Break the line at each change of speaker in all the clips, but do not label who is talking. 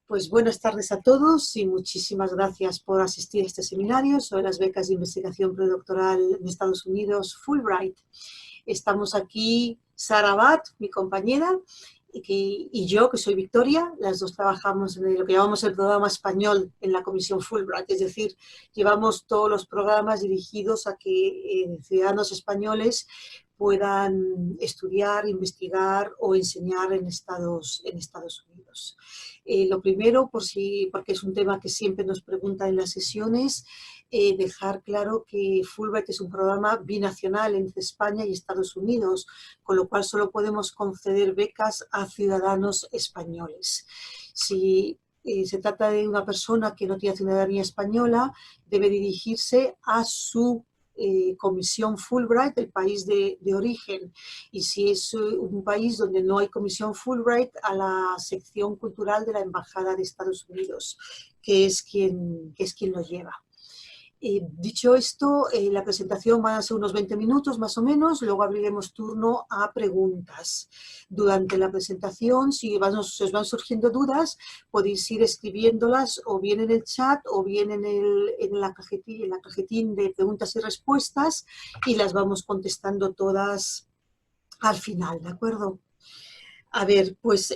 Pues buenas tardes a todos y muchísimas gracias por asistir a este seminario sobre las becas de investigación predoctoral en Estados Unidos, Fulbright. Estamos aquí, Sara Abad, mi compañera, y yo, que soy Victoria. Las dos trabajamos en lo que llamamos el programa español en la Comisión Fulbright, es decir, llevamos todos los programas dirigidos a que ciudadanos españoles puedan estudiar, investigar o enseñar en Estados Unidos. Lo primero, porque es un tema que siempre nos preguntan en las sesiones, dejar claro que Fulbright es un programa binacional entre España y Estados Unidos, con lo cual solo podemos conceder becas a ciudadanos españoles. Si se trata de una persona que no tiene ciudadanía española, debe dirigirse a su comisión Fulbright del país de origen, y si es un país donde no hay comisión Fulbright, a la sección cultural de la Embajada de Estados Unidos, que es quien lo lleva. Dicho esto, la presentación va a ser unos 20 minutos más o menos, luego abriremos turno a preguntas. Durante la presentación, si os van surgiendo dudas, podéis ir escribiéndolas o bien en el chat o bien en la cajetín de preguntas y respuestas, y las vamos contestando todas al final, ¿de acuerdo? A ver, pues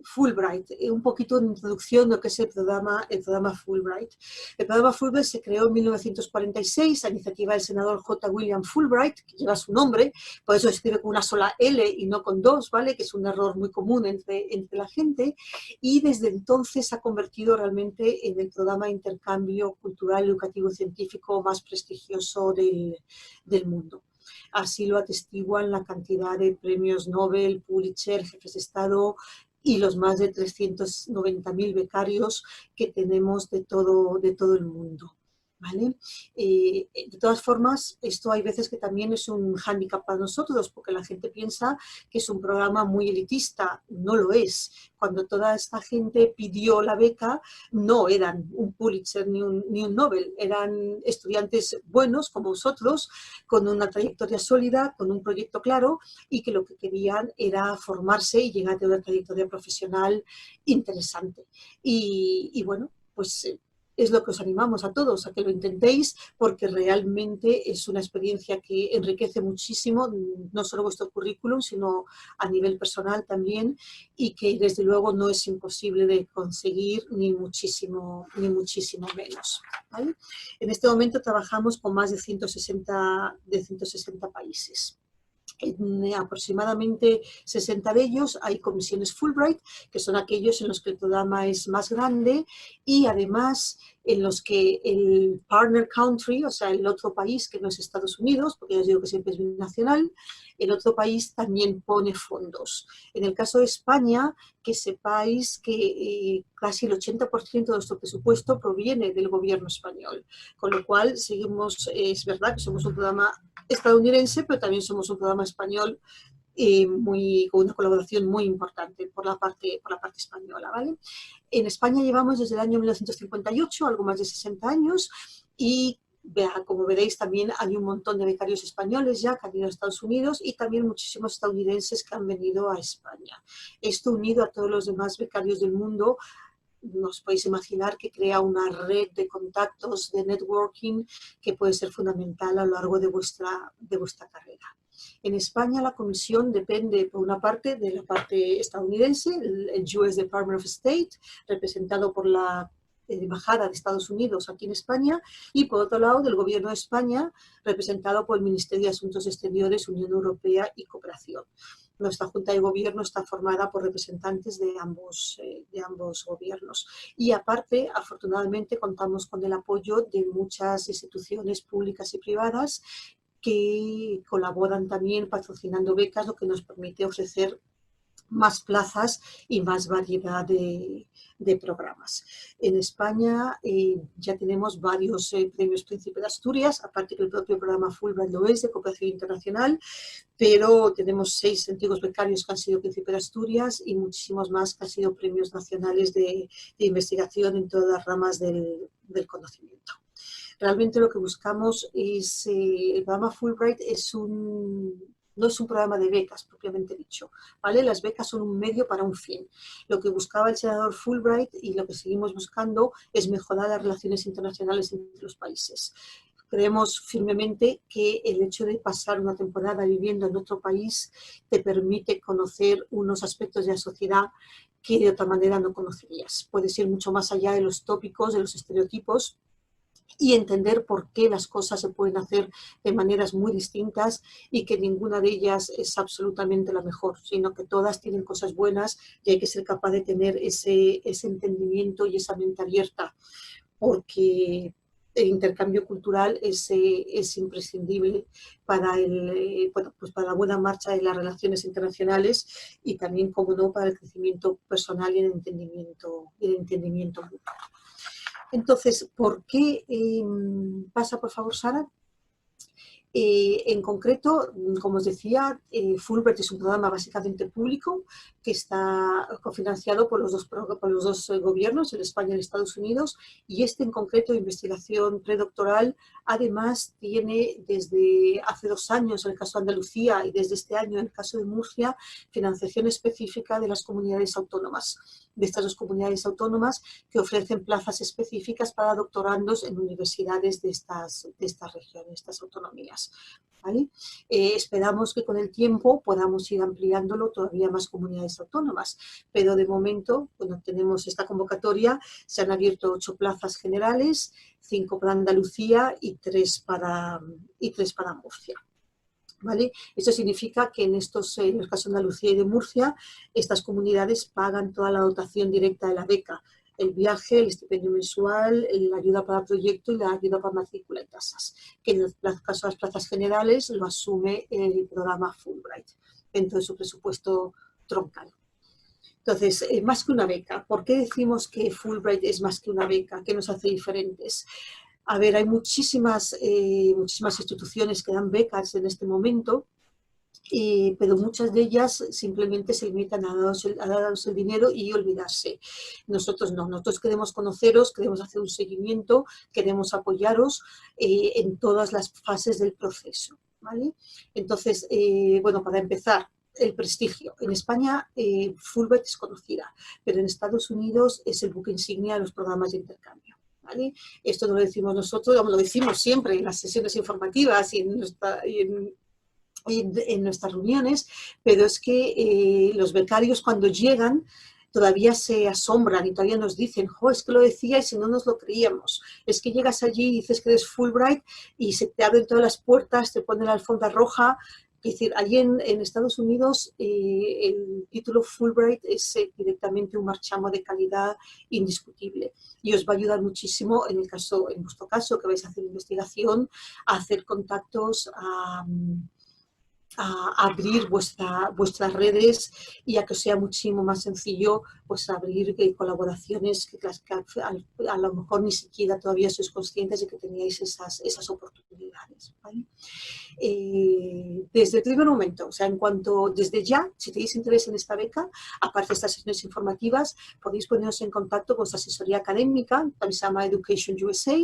Fulbright, un poquito de introducción de lo que es el programa Fulbright. El programa Fulbright se creó en 1946 a iniciativa del senador J. William Fulbright, que lleva su nombre, por eso se escribe con una sola L y no con dos, ¿vale? Que es un error muy común entre la gente, y desde entonces se ha convertido realmente en el programa de intercambio cultural, educativo y científico más prestigioso del mundo. Así lo atestiguan la cantidad de premios Nobel, Pulitzer, jefes de Estado y los más de 390.000 becarios que tenemos de todo el mundo, ¿vale? De todas formas, esto hay veces que también es un hándicap para nosotros, porque la gente piensa que es un programa muy elitista. No lo es. Cuando toda esta gente pidió la beca, no eran un Pulitzer ni un Nobel, eran estudiantes buenos como vosotros, con una trayectoria sólida, con un proyecto claro, y que lo que querían era formarse y llegar a una trayectoria profesional interesante. Y bueno, pues es lo que os animamos a todos, a que lo intentéis, porque realmente es una experiencia que enriquece muchísimo, no solo vuestro currículum, sino a nivel personal también, y que desde luego no es imposible de conseguir, ni muchísimo menos, ¿vale? En este momento trabajamos con más de 160 países. En aproximadamente 60 de ellos hay comisiones Fulbright, que son aquellos en los que el programa es más grande y además en los que el partner country, o sea, el otro país que no es Estados Unidos, porque ya os digo que siempre es binacional, el otro país también pone fondos. En el caso de España, que sepáis que casi el 80% de nuestro presupuesto proviene del gobierno español, con lo cual seguimos, es verdad que somos un programa estadounidense, pero también somos un programa español con una colaboración muy importante por la parte española, ¿vale? En España llevamos desde el año 1958, algo más de 60 años, y como veréis también hay un montón de becarios españoles ya que han ido a Estados Unidos y también muchísimos estadounidenses que han venido a España. Esto unido a todos los demás becarios del mundo, nos podéis imaginar que crea una red de contactos, de networking, que puede ser fundamental a lo largo de vuestra carrera. En España la comisión depende, por una parte, de la parte estadounidense, el US Department of State, representado por la Embajada de Estados Unidos aquí en España, y por otro lado del Gobierno de España, representado por el Ministerio de Asuntos Exteriores, Unión Europea y Cooperación. Nuestra Junta de Gobierno está formada por representantes de ambos gobiernos. Y aparte, afortunadamente, contamos con el apoyo de muchas instituciones públicas y privadas que colaboran también patrocinando becas, lo que nos permite ofrecer más plazas y más variedad de programas. En España ya tenemos varios premios Príncipe de Asturias, aparte que el propio programa Fulbright lo es, de cooperación internacional, pero tenemos 6 antiguos becarios que han sido Príncipe de Asturias y muchísimos más que han sido premios nacionales de investigación en todas las ramas del conocimiento. Realmente lo que buscamos es, el programa Fulbright es un No es un programa de becas, propiamente dicho, ¿vale? Las becas son un medio para un fin. Lo que buscaba el senador Fulbright y lo que seguimos buscando es mejorar las relaciones internacionales entre los países. Creemos firmemente que el hecho de pasar una temporada viviendo en otro país te permite conocer unos aspectos de la sociedad que de otra manera no conocerías. Puedes ir mucho más allá de los tópicos, de los estereotipos, y entender por qué las cosas se pueden hacer de maneras muy distintas y que ninguna de ellas es absolutamente la mejor, sino que todas tienen cosas buenas y hay que ser capaz de tener ese entendimiento y esa mente abierta, porque el intercambio cultural es imprescindible para, bueno, pues para la buena marcha de las relaciones internacionales y también, como no, para el crecimiento personal y el entendimiento mutuo. Entonces, ¿por qué? Pasa, por favor, Sara. En concreto, como os decía, Fulbright es un programa básicamente público que está cofinanciado por los dos gobiernos, el España y el Estados Unidos, y este en concreto de investigación predoctoral además tiene desde hace 2 años en el caso de Andalucía y desde este año en el caso de Murcia financiación específica de las comunidades autónomas, de estas 2 comunidades autónomas que ofrecen plazas específicas para doctorandos en universidades de estas regiones, estas autonomías. ¿Vale? Esperamos que con el tiempo podamos ir ampliándolo todavía a más comunidades autónomas, pero de momento, cuando tenemos esta convocatoria, se han abierto 8 plazas generales, 5 para Andalucía y 3 para Murcia. ¿Vale? Esto significa que en el caso de Andalucía y de Murcia, estas comunidades pagan toda la dotación directa de la beca, el viaje, el estipendio mensual, la ayuda para proyecto y la ayuda para matrícula y tasas, que en el caso de las plazas generales lo asume el programa Fulbright dentro de su presupuesto troncal. Entonces, más que una beca, ¿por qué decimos que Fulbright es más que una beca? ¿Qué nos hace diferentes? A ver, hay muchísimas instituciones que dan becas en este momento, pero muchas de ellas simplemente se limitan a daros el dinero y olvidarse. Nosotros no, nosotros queremos conoceros, queremos hacer un seguimiento, queremos apoyaros en todas las fases del proceso, ¿vale? Entonces, bueno, para empezar, el prestigio. En España, Fulbright es conocida, pero en Estados Unidos es el buque insignia de los programas de intercambio. ¿Vale? Esto no lo decimos nosotros, lo decimos siempre en las sesiones informativas y en nuestras reuniones, pero es que los becarios cuando llegan todavía se asombran y todavía nos dicen, jo, es que lo decíais y no nos lo creíamos. Es que llegas allí y dices que eres Fulbright y se te abren todas las puertas, te ponen la alfombra roja. Es decir, allí en Estados Unidos el título Fulbright es directamente un marchamo de calidad indiscutible y os va a ayudar muchísimo en vuestro caso, que vais a hacer investigación, a hacer contactos, a abrir vuestras redes y a que sea muchísimo más sencillo pues abrir colaboraciones que a lo mejor ni siquiera todavía sois conscientes de que teníais esas oportunidades, ¿vale? Desde el primer momento, o sea, desde ya, si tenéis interés en esta beca, aparte de estas sesiones informativas, podéis poneros en contacto con vuestra asesoría académica, también se llama Education USA,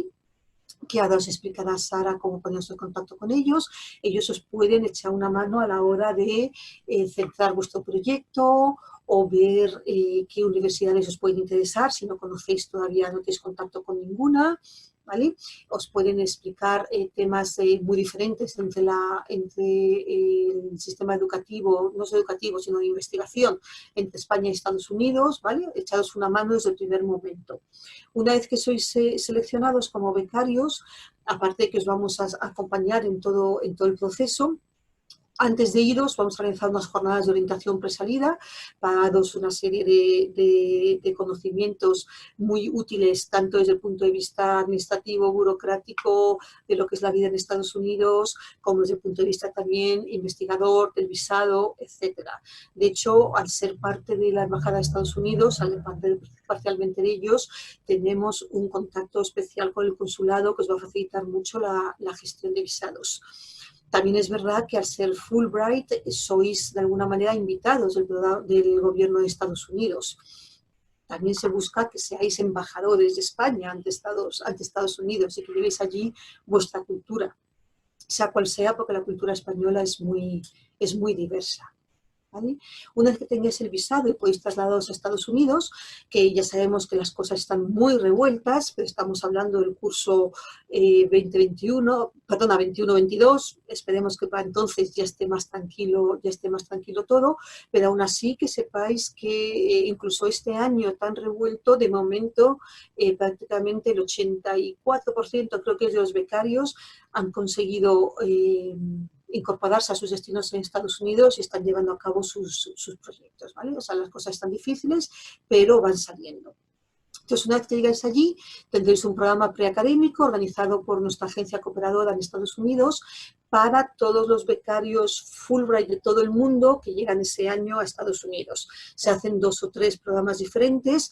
que ahora os explicará Sara cómo poneros en contacto con ellos. Ellos os pueden echar una mano a la hora de centrar vuestro proyecto o ver qué universidades os pueden interesar. Si no conocéis todavía, no tenéis contacto con ninguna, ¿vale? Os pueden explicar temas muy diferentes entre el sistema educativo, no solo educativo, sino de investigación, entre España y Estados Unidos, ¿vale? Echaros una mano desde el primer momento. Una vez que sois seleccionados como becarios, aparte de que os vamos a acompañar en todo el proceso, antes de iros vamos a realizar unas jornadas de orientación presalida para daros una serie de conocimientos muy útiles, tanto desde el punto de vista administrativo, burocrático, de lo que es la vida en Estados Unidos, como desde el punto de vista también investigador, del visado, etcétera. De hecho, al ser parte de la Embajada de Estados Unidos, al ser parcialmente de ellos, tenemos un contacto especial con el consulado que os va a facilitar mucho la gestión de visados. También es verdad que al ser Fulbright sois de alguna manera invitados del gobierno de Estados Unidos. También se busca que seáis embajadores de España ante Estados Unidos y que llevéis allí vuestra cultura. sea cual sea, porque la cultura española es muy diversa. ¿Vale? Una vez que tengáis el visado y podéis trasladaros a Estados Unidos, que ya sabemos que las cosas están muy revueltas, pero estamos hablando del curso 21-22, esperemos que para entonces ya esté más tranquilo todo, pero aún así que sepáis que incluso este año tan revuelto, de momento prácticamente el 84% creo que es de los becarios han conseguido incorporarse a sus destinos en Estados Unidos y están llevando a cabo sus proyectos, ¿vale? O sea, las cosas están difíciles, pero van saliendo. Entonces, una vez que llegáis allí, tendréis un programa preacadémico organizado por nuestra agencia cooperadora en Estados Unidos para todos los becarios Fulbright de todo el mundo que llegan ese año a Estados Unidos. Se hacen 2 o 3 programas diferentes.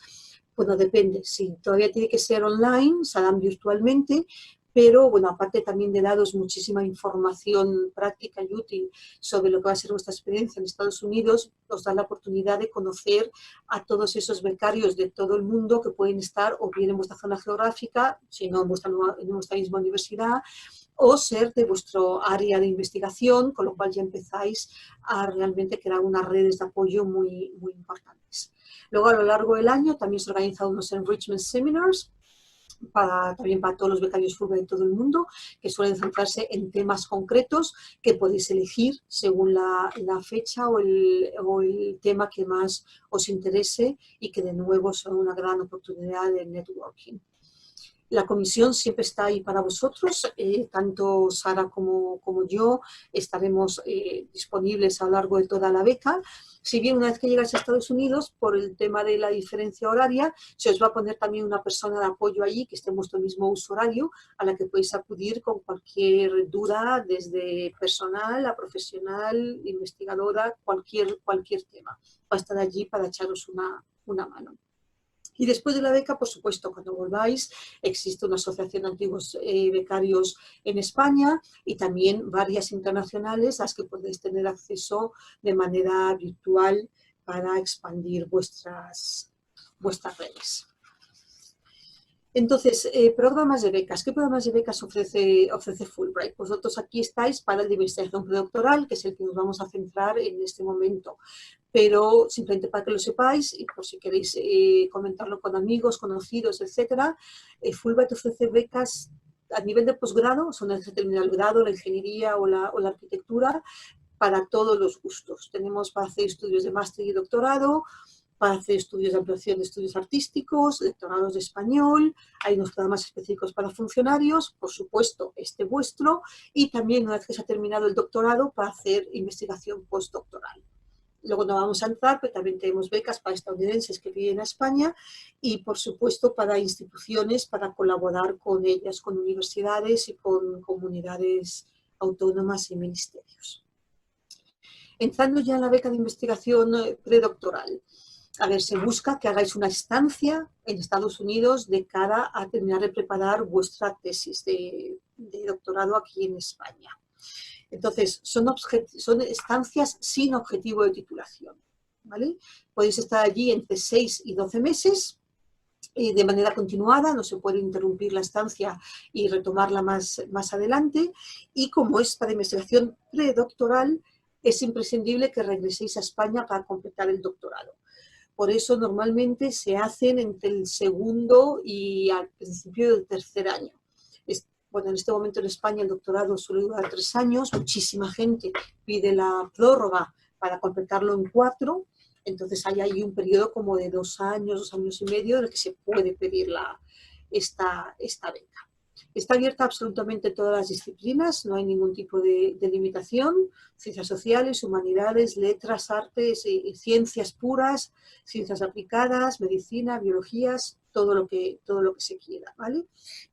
Bueno, depende. Si todavía tiene que ser online, se harán virtualmente, pero bueno, aparte también de daros muchísima información práctica y útil sobre lo que va a ser vuestra experiencia en Estados Unidos, os da la oportunidad de conocer a todos esos becarios de todo el mundo que pueden estar o bien en vuestra zona geográfica, si no en vuestra misma universidad, o ser de vuestro área de investigación, con lo cual ya empezáis a realmente crear unas redes de apoyo muy, muy importantes. Luego, a lo largo del año, también se organizan unos Enrichment Seminars, también para todos los becarios Fulbright de todo el mundo, que suelen centrarse en temas concretos que podéis elegir según la fecha o el tema que más os interese y que de nuevo son una gran oportunidad de networking. La comisión siempre está ahí para vosotros, tanto Sara como yo estaremos disponibles a lo largo de toda la beca. Si bien una vez que llegáis a Estados Unidos, por el tema de la diferencia horaria, se os va a poner también una persona de apoyo allí que esté en vuestro mismo uso horario, a la que podéis acudir con cualquier duda, desde personal a profesional, investigadora, cualquier tema. Va a estar allí para echaros una mano. Y después de la beca, por supuesto, cuando volváis, existe una asociación de antiguos becarios en España y también varias internacionales a las que podéis tener acceso de manera virtual para expandir vuestras redes. Entonces, programas de becas. ¿Qué programas de becas ofrece Fulbright? Vosotros aquí estáis para el de investigación predoctoral, que es el que nos vamos a centrar en este momento. Pero simplemente para que lo sepáis y por si queréis comentarlo con amigos, conocidos, etcétera, Fulbright ofrece becas a nivel de posgrado, son las que se termina el grado, la ingeniería o la arquitectura, para todos los gustos. Tenemos para hacer estudios de máster y doctorado, para hacer estudios de ampliación de estudios artísticos, doctorados de español, hay unos programas específicos para funcionarios, por supuesto, este vuestro, y también una vez que se ha terminado el doctorado, para hacer investigación postdoctoral. Luego no vamos a entrar, pero también tenemos becas para estadounidenses que viven a España y, por supuesto, para instituciones para colaborar con ellas, con universidades y con comunidades autónomas y ministerios. Entrando ya en la beca de investigación predoctoral. A ver, se busca que hagáis una estancia en Estados Unidos de cara a terminar de preparar vuestra tesis de doctorado aquí en España. Entonces, son estancias sin objetivo de titulación, ¿vale? Podéis estar allí entre 6 y 12 meses de manera continuada, no se puede interrumpir la estancia y retomarla más adelante. Y como es para investigación predoctoral, es imprescindible que regreséis a España para completar el doctorado. Por eso normalmente se hacen entre el segundo y al principio del tercer año. Bueno, en este momento en España el doctorado suele durar 3 años, muchísima gente pide la prórroga para completarlo en 4, entonces hay ahí un periodo como de 2 años, 2 años y medio en el que se puede pedir esta beca. Está abierta absolutamente a todas las disciplinas, no hay ningún tipo de limitación, ciencias sociales, humanidades, letras, artes, ciencias puras, ciencias aplicadas, medicina, biologías, todo lo que se quiera, ¿vale?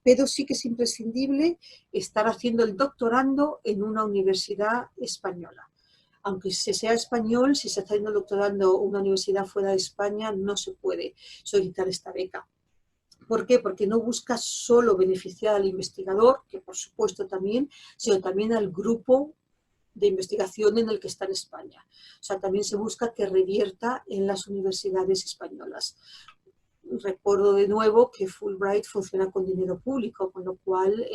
Pero sí que es imprescindible estar haciendo el doctorando en una universidad española. Aunque se sea español, si se está haciendo el doctorando en una universidad fuera de España, no se puede solicitar esta beca. ¿Por qué? Porque no busca solo beneficiar al investigador, que por supuesto también, sino también al grupo de investigación en el que está en España. O sea, también se busca que revierta en las universidades españolas. recuerdo de nuevo que Fulbright funciona con dinero público, con lo cual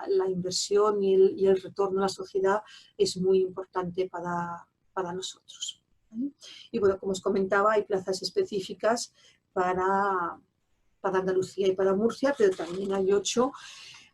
la inversión y el retorno a la sociedad es muy importante para nosotros, ¿vale? Y bueno, como os comentaba, hay plazas específicas para Andalucía y para Murcia, pero también hay 8.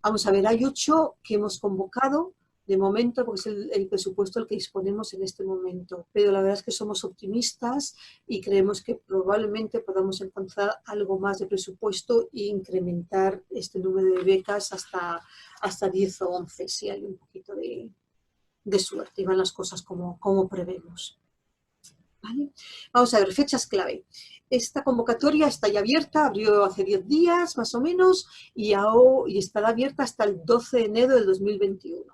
Vamos a ver, hay 8 que hemos convocado de momento, porque es el presupuesto al que disponemos en este momento. Pero la verdad es que somos optimistas y creemos que probablemente podamos encontrar algo más de presupuesto e incrementar este número de becas hasta 10 o 11, si hay un poquito de suerte y van las cosas como prevemos. ¿Vale? Vamos a ver, fechas clave. Esta convocatoria está ya abierta, abrió hace 10 días más o menos y estará abierta hasta el 12 de enero del 2021.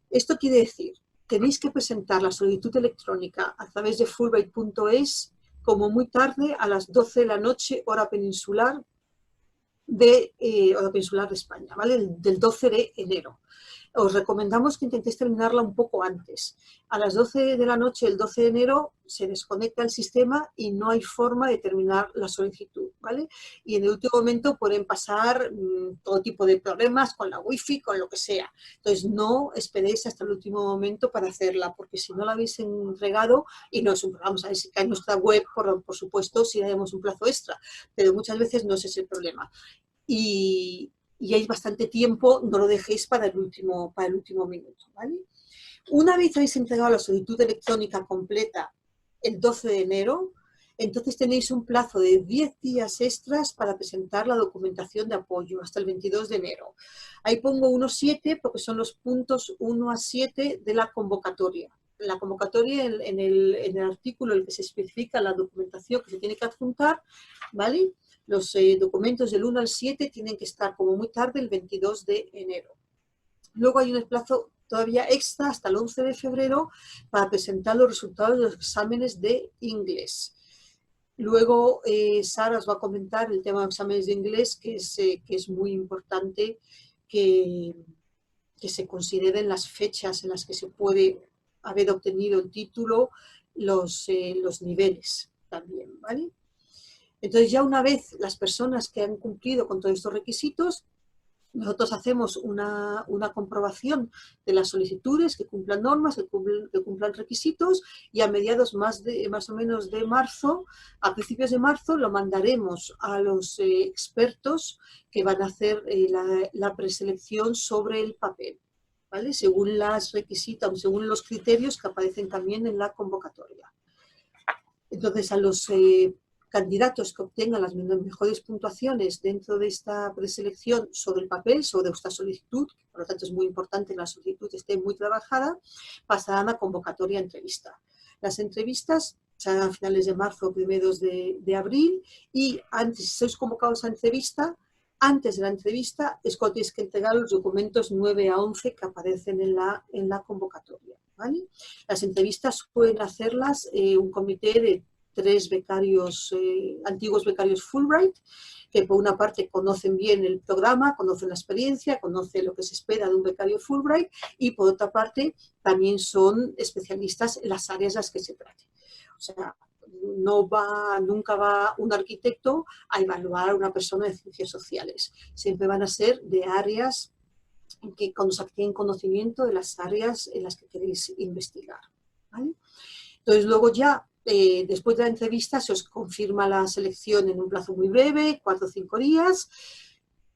Esto quiere decir, tenéis que presentar la solicitud electrónica a través de fulbright.es como muy tarde a las 12 de la noche, hora peninsular de España, ¿vale? Del 12 de enero. Os recomendamos que intentéis terminarla un poco antes. A las 12 de la noche del 12 de enero se desconecta el sistema y no hay forma de terminar la solicitud, ¿vale? Y en el último momento pueden pasar todo tipo de problemas con la wifi, con lo que sea. Entonces no esperéis hasta el último momento para hacerla, porque si no la habéis entregado, y no es un problema, vamos a ver si cae en nuestra web, por supuesto, si damos un plazo extra, pero muchas veces no ese es el problema. Y hay bastante tiempo, no lo dejéis para el último minuto, ¿vale? Una vez habéis entregado la solicitud electrónica completa el 12 de enero, entonces tenéis un plazo de 10 días extras para presentar la documentación de apoyo hasta el 22 de enero. Ahí pongo 1.7 porque son los puntos 1 a 7 de la convocatoria. La convocatoria, en el artículo en el que se especifica la documentación que se tiene que adjuntar, ¿vale? Los documentos del 1 al 7 tienen que estar como muy tarde el 22 de enero. Luego hay un plazo todavía extra hasta el 11 de febrero para presentar los resultados de los exámenes de inglés. Luego Sara os va a comentar el tema de exámenes de inglés, que es muy importante que se consideren las fechas en las que se puede haber obtenido el título, los niveles también, ¿vale? Entonces ya una vez las personas que han cumplido con todos estos requisitos, nosotros hacemos una comprobación de las solicitudes que cumplan normas, que cumplan requisitos, y a mediados más o menos de marzo, a principios de marzo, lo mandaremos a los expertos que van a hacer la preselección sobre el papel, ¿vale? Según las requisitos, según los criterios que aparecen también en la convocatoria. Entonces a los candidatos que obtengan las mejores puntuaciones dentro de esta preselección sobre el papel, sobre esta solicitud, que por lo tanto es muy importante que la solicitud esté muy trabajada, pasarán a convocatoria a entrevista. Las entrevistas serán a finales de marzo o primeros de abril, y antes, si sois convocados a entrevista, antes de la entrevista es cuando tenéis que entregar los documentos 9 a 11 que aparecen en la convocatoria, ¿vale? Las entrevistas pueden hacerlas un comité de 3 becarios, antiguos becarios Fulbright, que por una parte conocen bien el programa, conocen la experiencia, conocen lo que se espera de un becario Fulbright, y por otra parte también son especialistas en las áreas en las que se trate. O sea, nunca va un arquitecto a evaluar a una persona de ciencias sociales. Siempre van a ser de áreas que tienen conocimiento de las áreas en las que queréis investigar, ¿vale? Entonces luego ya, después de la entrevista, se os confirma la selección en un plazo muy breve, 4 o 5 días,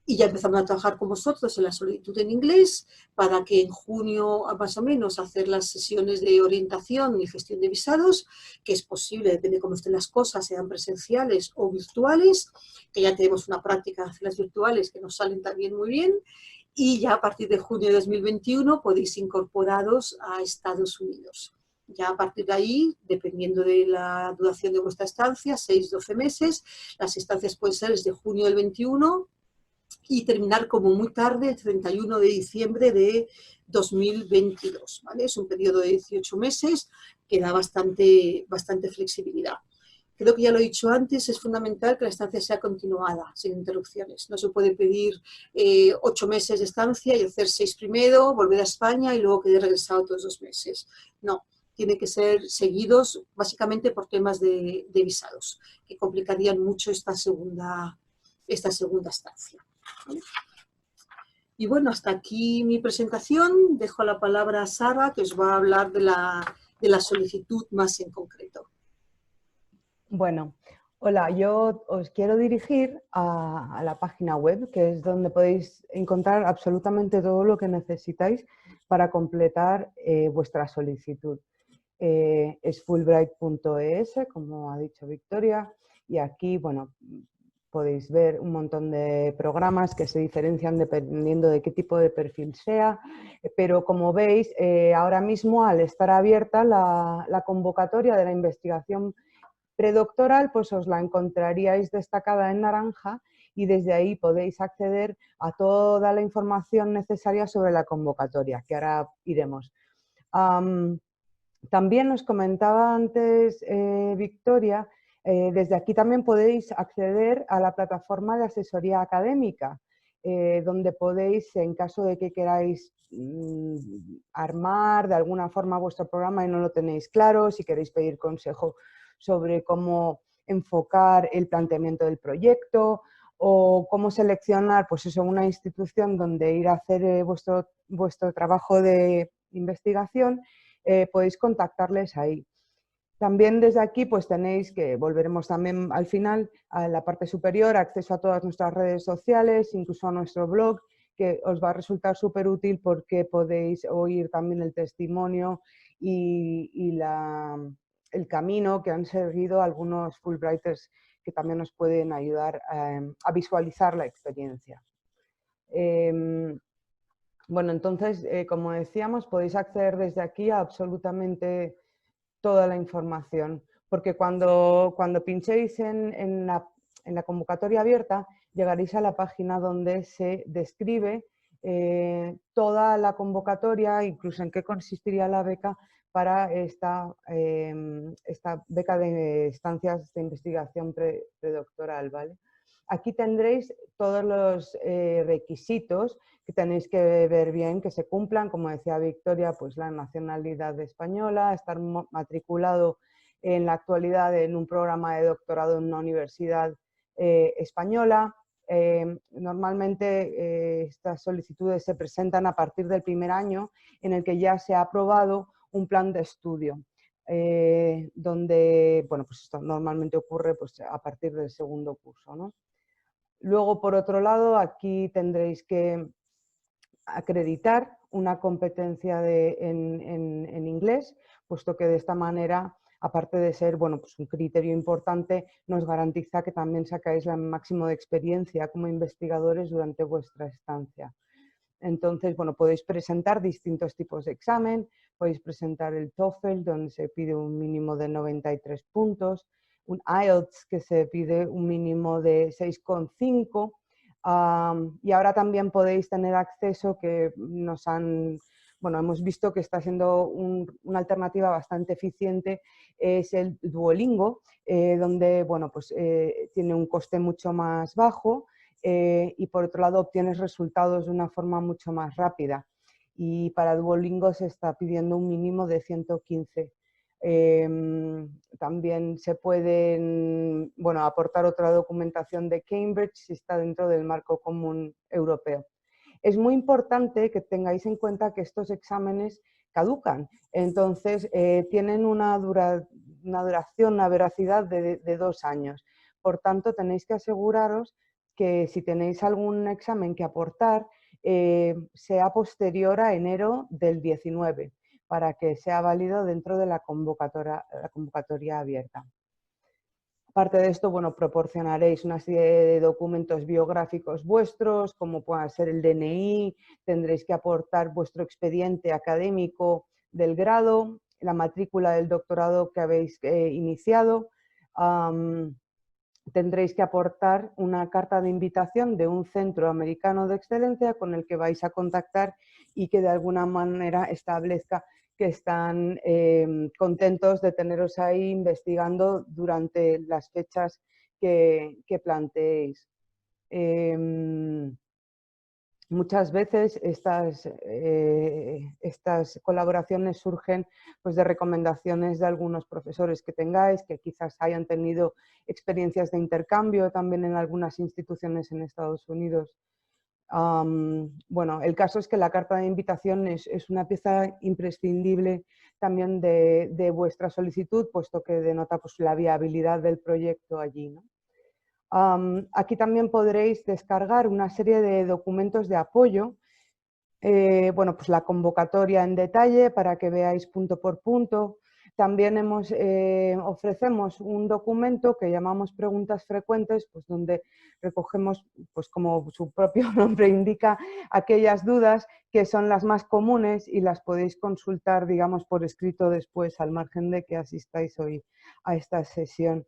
y ya empezamos a trabajar con vosotros en la solicitud en inglés para que en junio, más o menos, hacer las sesiones de orientación y gestión de visados, que es posible, depende de cómo estén las cosas, sean presenciales o virtuales, que ya tenemos una práctica de hacer las virtuales que nos salen también muy bien, y ya a partir de junio de 2021 podéis incorporaros a Estados Unidos. Ya a partir de ahí, dependiendo de la duración de vuestra estancia, 6-12 meses, las estancias pueden ser desde junio del 21 y terminar como muy tarde, el 31 de diciembre de 2022, ¿vale? Es un periodo de 18 meses que da bastante flexibilidad. Creo que ya lo he dicho antes, es fundamental que la estancia sea continuada, sin interrupciones. No se puede pedir 8 meses de estancia y hacer 6 primero, volver a España y luego quedar regresado otros 2 meses. No. tienen que ser seguidos básicamente por temas de visados, que complicarían mucho esta segunda estancia. ¿Vale? Y bueno, hasta aquí mi presentación. Dejo la palabra a Sara, que os va a hablar de la solicitud más en concreto.
Bueno, hola, yo os quiero dirigir a la página web, que es donde podéis encontrar absolutamente todo lo que necesitáis para completar vuestra solicitud. Es fulbright.es, como ha dicho Victoria, y aquí, bueno, podéis ver un montón de programas que se diferencian dependiendo de qué tipo de perfil sea, pero como veis, ahora mismo al estar abierta la convocatoria de la investigación predoctoral, pues os la encontraríais destacada en naranja y desde ahí podéis acceder a toda la información necesaria sobre la convocatoria, que ahora iremos. También nos comentaba antes Victoria, desde aquí también podéis acceder a la plataforma de asesoría académica, donde podéis, en caso de que queráis armar de alguna forma vuestro programa y no lo tenéis claro, si queréis pedir consejo sobre cómo enfocar el planteamiento del proyecto o cómo seleccionar, pues eso, una institución donde ir a hacer vuestro trabajo de investigación, podéis contactarles ahí. También desde aquí pues tenéis, que volveremos también al final, a la parte superior, acceso a todas nuestras redes sociales, incluso a nuestro blog, que os va a resultar súper útil porque podéis oír también el testimonio y el camino que han seguido algunos Fulbrighters que también nos pueden ayudar a visualizar la experiencia. Bueno, entonces, como decíamos, podéis acceder desde aquí a absolutamente toda la información, porque cuando pinchéis en la convocatoria abierta, llegaréis a la página donde se describe toda la convocatoria, incluso en qué consistiría la beca para esta beca de estancias de investigación predoctoral, ¿vale? Aquí tendréis todos los requisitos que tenéis que ver bien que se cumplan, como decía Victoria, pues la nacionalidad española, estar matriculado en la actualidad en un programa de doctorado en una universidad española. Normalmente estas solicitudes se presentan a partir del primer año en el que ya se ha aprobado un plan de estudio, donde, bueno, pues esto normalmente ocurre pues, a partir del segundo curso, ¿no? Luego, por otro lado, aquí tendréis que acreditar una competencia en inglés, puesto que de esta manera, aparte de ser bueno, pues un criterio importante, nos garantiza que también sacáis el máximo de experiencia como investigadores durante vuestra estancia. Entonces, bueno, podéis presentar distintos tipos de examen, podéis presentar el TOEFL, donde se pide un mínimo de 93 puntos, un IELTS, que se pide un mínimo de 6,5, y ahora también podéis tener acceso, que hemos visto que está siendo una alternativa bastante eficiente, es el Duolingo, donde bueno, pues, tiene un coste mucho más bajo, y por otro lado obtienes resultados de una forma mucho más rápida. Y para Duolingo se está pidiendo un mínimo de 115. También se puede aportar otra documentación de Cambridge si está dentro del marco común europeo. Es muy importante que tengáis en cuenta que estos exámenes caducan, entonces tienen una duración, una veracidad de 2 años. Por tanto, tenéis que aseguraros que si tenéis algún examen que aportar, sea posterior a enero del 19, para que sea válido dentro de la convocatoria abierta. Aparte de esto, bueno, proporcionaréis una serie de documentos biográficos vuestros, como pueda ser el DNI, tendréis que aportar vuestro expediente académico del grado, la matrícula del doctorado que habéis iniciado. Tendréis que aportar una carta de invitación de un centro americano de excelencia con el que vais a contactar y que de alguna manera establezca que están contentos de teneros ahí investigando durante las fechas que planteéis. Muchas veces estas colaboraciones surgen pues, de recomendaciones de algunos profesores que tengáis, que quizás hayan tenido experiencias de intercambio también en algunas instituciones en Estados Unidos. Bueno, el caso es que la carta de invitación es una pieza imprescindible también de vuestra solicitud, puesto que denota pues, la viabilidad del proyecto allí, ¿no? Aquí también podréis descargar una serie de documentos de apoyo. Bueno, pues la convocatoria en detalle para que veáis punto por punto. También ofrecemos un documento que llamamos preguntas frecuentes, pues donde recogemos, pues como su propio nombre indica, aquellas dudas que son las más comunes y las podéis consultar, digamos, por escrito después, al margen de que asistáis hoy a esta sesión.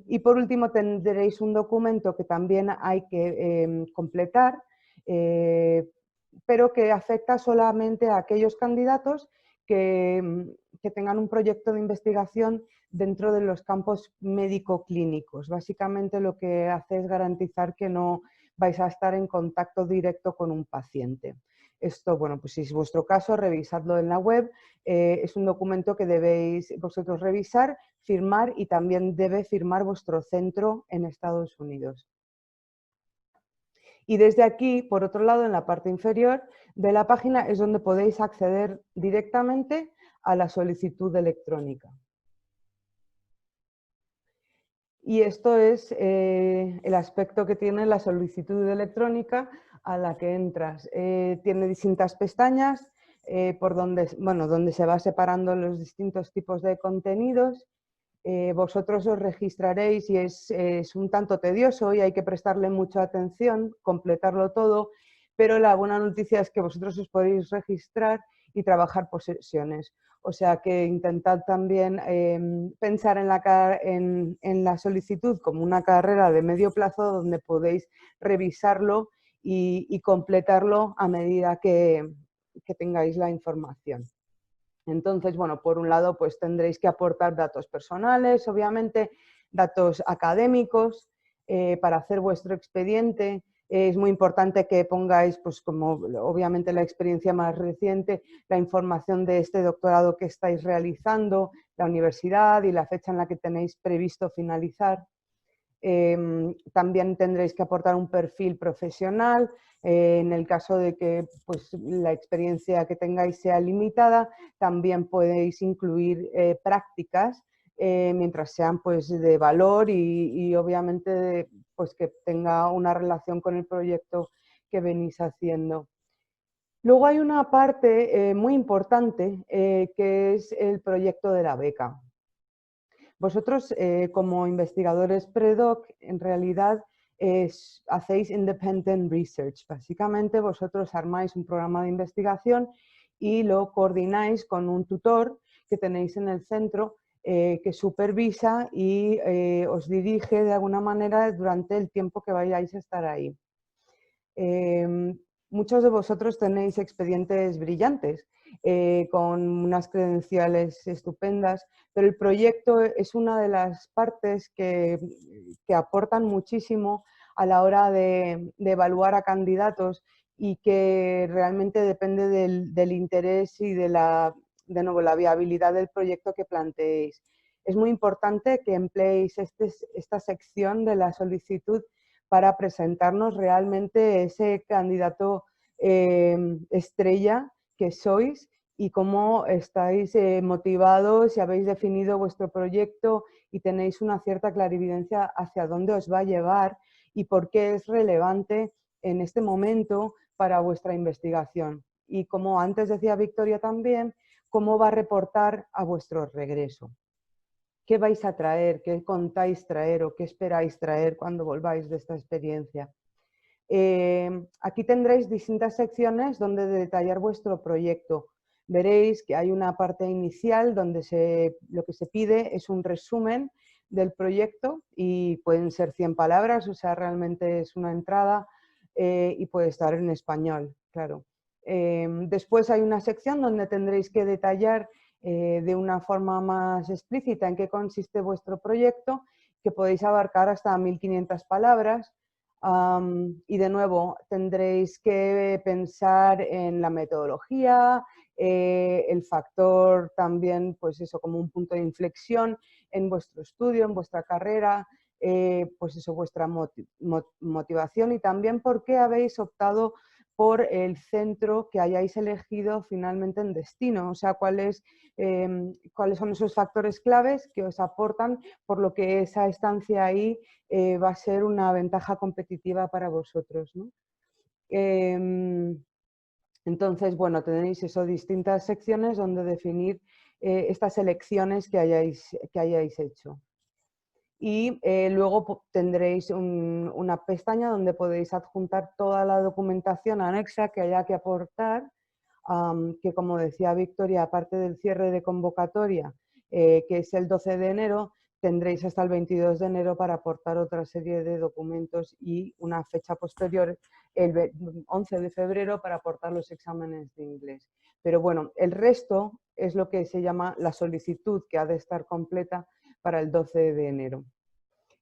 Y por último tendréis un documento que también hay que completar, pero que afecta solamente a aquellos candidatos que tengan un proyecto de investigación dentro de los campos médico-clínicos. Básicamente lo que hace es garantizar que no vais a estar en contacto directo con un paciente. Esto, bueno, pues si es vuestro caso, revisadlo en la web. Es un documento que debéis vosotros revisar, firmar y también debe firmar vuestro centro en Estados Unidos. Y desde aquí, por otro lado, en la parte inferior de la página es donde podéis acceder directamente a la solicitud electrónica. Y esto es el aspecto que tiene la solicitud electrónica a la que entras. Tiene distintas pestañas por donde se va separando los distintos tipos de contenidos. Vosotros os registraréis y es un tanto tedioso y hay que prestarle mucha atención, completarlo todo, pero la buena noticia es que vosotros os podéis registrar y trabajar por sesiones. O sea que intentad también pensar en la solicitud como una carrera de medio plazo donde podéis revisarlo y completarlo a medida que tengáis la información. Entonces, bueno, por un lado, pues tendréis que aportar datos personales, obviamente, datos académicos para hacer vuestro expediente. Es muy importante que pongáis, pues como obviamente la experiencia más reciente, la información de este doctorado que estáis realizando, la universidad y la fecha en la que tenéis previsto finalizar. También tendréis que aportar un perfil profesional. En el caso de que pues, la experiencia que tengáis sea limitada, también podéis incluir prácticas mientras sean pues, de valor y obviamente pues, que tenga una relación con el proyecto que venís haciendo. Luego hay una parte muy importante que es el proyecto de la beca. Vosotros, como investigadores pre-doc, en realidad hacéis independent research. Básicamente, vosotros armáis un programa de investigación y lo coordináis con un tutor que tenéis en el centro que supervisa y os dirige de alguna manera durante el tiempo que vayáis a estar ahí. Muchos de vosotros tenéis expedientes brillantes, con unas credenciales estupendas, pero el proyecto es una de las partes que aportan muchísimo a la hora de evaluar a candidatos y que realmente depende del interés y de nuevo, la viabilidad del proyecto que planteéis. Es muy importante que empleéis esta sección de la solicitud para presentarnos realmente ese candidato estrella que sois y cómo estáis motivados y habéis definido vuestro proyecto y tenéis una cierta clarividencia hacia dónde os va a llevar y por qué es relevante en este momento para vuestra investigación. Y como antes decía Victoria también, cómo va a reportar a vuestro regreso. ¿Qué vais a traer? ¿Qué contáis traer o qué esperáis traer cuando volváis de esta experiencia? Aquí tendréis distintas secciones donde detallar vuestro proyecto. Veréis que hay una parte inicial donde lo que se pide es un resumen del proyecto y pueden ser 100 palabras, o sea, realmente es una entrada y puede estar en español, claro. Después hay una sección donde tendréis que detallar de una forma más explícita en qué consiste vuestro proyecto, que podéis abarcar hasta 1500 palabras. Y de nuevo, tendréis que pensar en la metodología, el factor también, pues eso, como un punto de inflexión en vuestro estudio, en vuestra carrera, pues eso, vuestra motivación y también por qué habéis optado por el centro que hayáis elegido finalmente en destino, o sea, cuáles son esos factores claves que os aportan, por lo que esa estancia ahí va a ser una ventaja competitiva para vosotros, ¿no? Entonces, bueno, tenéis eso, distintas secciones donde definir estas elecciones que hayáis hecho. Y luego tendréis una pestaña donde podéis adjuntar toda la documentación anexa que haya que aportar, que como decía Victoria, aparte del cierre de convocatoria, que es el 12 de enero, tendréis hasta el 22 de enero para aportar otra serie de documentos y una fecha posterior, el 11 de febrero, para aportar los exámenes de inglés. Pero bueno, el resto es lo que se llama la solicitud, que ha de estar completa para el 12 de enero.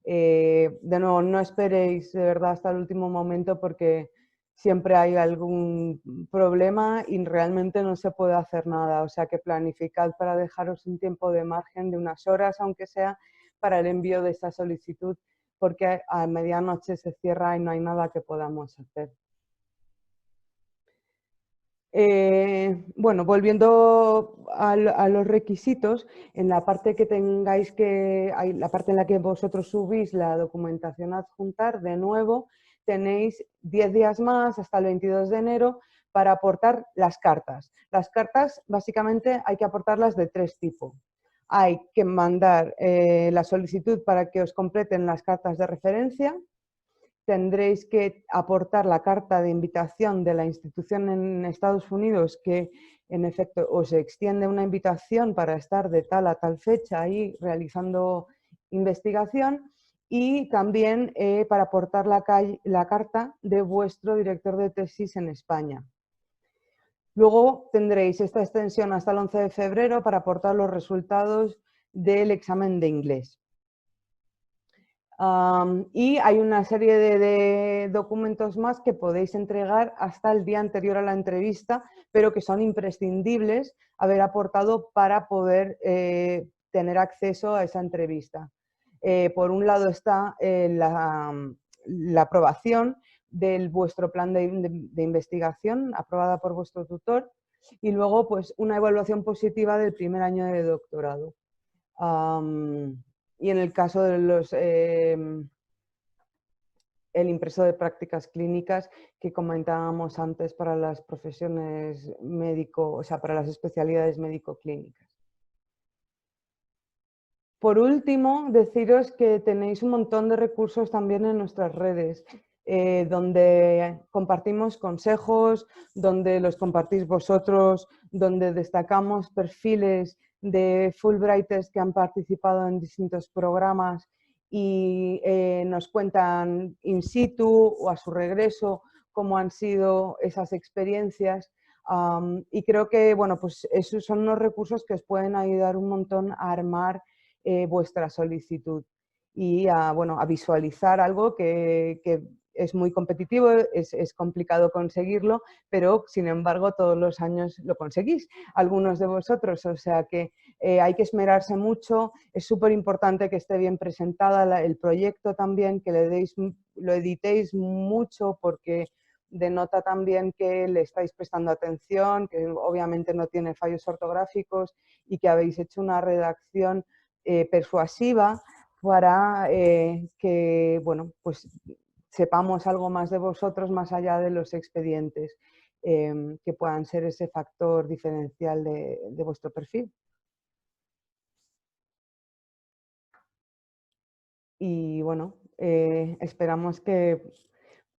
De nuevo, no esperéis de verdad hasta el último momento porque siempre hay algún problema y realmente no se puede hacer nada. O sea que planificad para dejaros un tiempo de margen de unas horas, aunque sea, para el envío de esta solicitud, porque a medianoche se cierra y no hay nada que podamos hacer. Bueno, volviendo a los requisitos, en la parte que tengáis la parte en la que vosotros subís la documentación a adjuntar, de nuevo tenéis 10 días más hasta el 22 de enero para aportar las cartas. Las cartas básicamente hay que aportarlas de tres tipos. Hay que mandar la solicitud para que os completen las cartas de referencia. Tendréis que aportar la carta de invitación de la institución en Estados Unidos que en efecto os extiende una invitación para estar de tal a tal fecha ahí realizando investigación y también para aportar la carta de vuestro director de tesis en España. Luego tendréis esta extensión hasta el 11 de febrero para aportar los resultados del examen de inglés. Y hay una serie de documentos más que podéis entregar hasta el día anterior a la entrevista, pero que son imprescindibles haber aportado para poder tener acceso a esa entrevista. Por un lado está la aprobación de vuestro plan de investigación, aprobada por vuestro tutor, y luego pues una evaluación positiva del primer año de doctorado. Y en el caso de el impreso de prácticas clínicas que comentábamos antes para las profesiones médico, o sea, para las especialidades médico-clínicas. Por último, deciros que tenéis un montón de recursos también en nuestras redes, donde compartimos consejos, donde los compartís vosotros, donde destacamos perfiles de Fulbrighters que han participado en distintos programas y nos cuentan in situ o a su regreso cómo han sido esas experiencias. Y creo que bueno, pues esos son unos recursos que os pueden ayudar un montón a armar vuestra solicitud y a, bueno, a visualizar algo que es muy competitivo, es complicado conseguirlo, pero sin embargo todos los años lo conseguís, algunos de vosotros, o sea que hay que esmerarse mucho, es súper importante que esté bien presentada el proyecto también, que lo editéis mucho porque denota también que le estáis prestando atención, que obviamente no tiene fallos ortográficos y que habéis hecho una redacción persuasiva para que bueno, pues sepamos algo más de vosotros más allá de los expedientes que puedan ser ese factor diferencial de vuestro perfil. Y bueno, esperamos que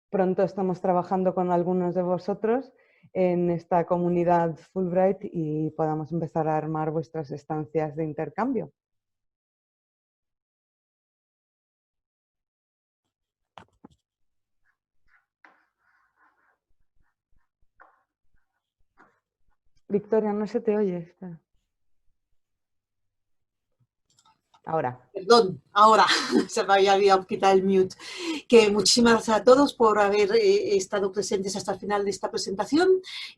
pronto estemos trabajando con algunos de vosotros en esta comunidad Fulbright y podamos empezar a armar vuestras estancias de intercambio. Victoria, no se te oye. Espera. Ahora.
Perdón, ahora se me había olvidado quitar el mute. Que muchísimas gracias a todos por haber estado presentes hasta el final de esta presentación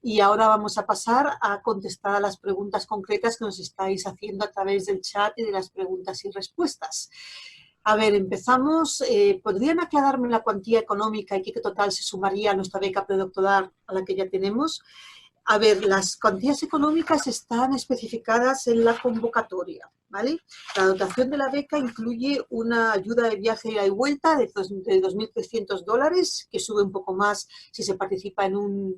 y ahora vamos a pasar a contestar a las preguntas concretas que nos estáis haciendo a través del chat y de las preguntas y respuestas. A ver, empezamos. ¿Podrían aclararme la cuantía económica y qué total se sumaría a nuestra beca predoctoral a la que ya tenemos? A ver, las cuantías económicas están especificadas en la convocatoria, ¿vale? La dotación de la beca incluye una ayuda de viaje ida y vuelta de $2.300, que sube un poco más si se participa en uno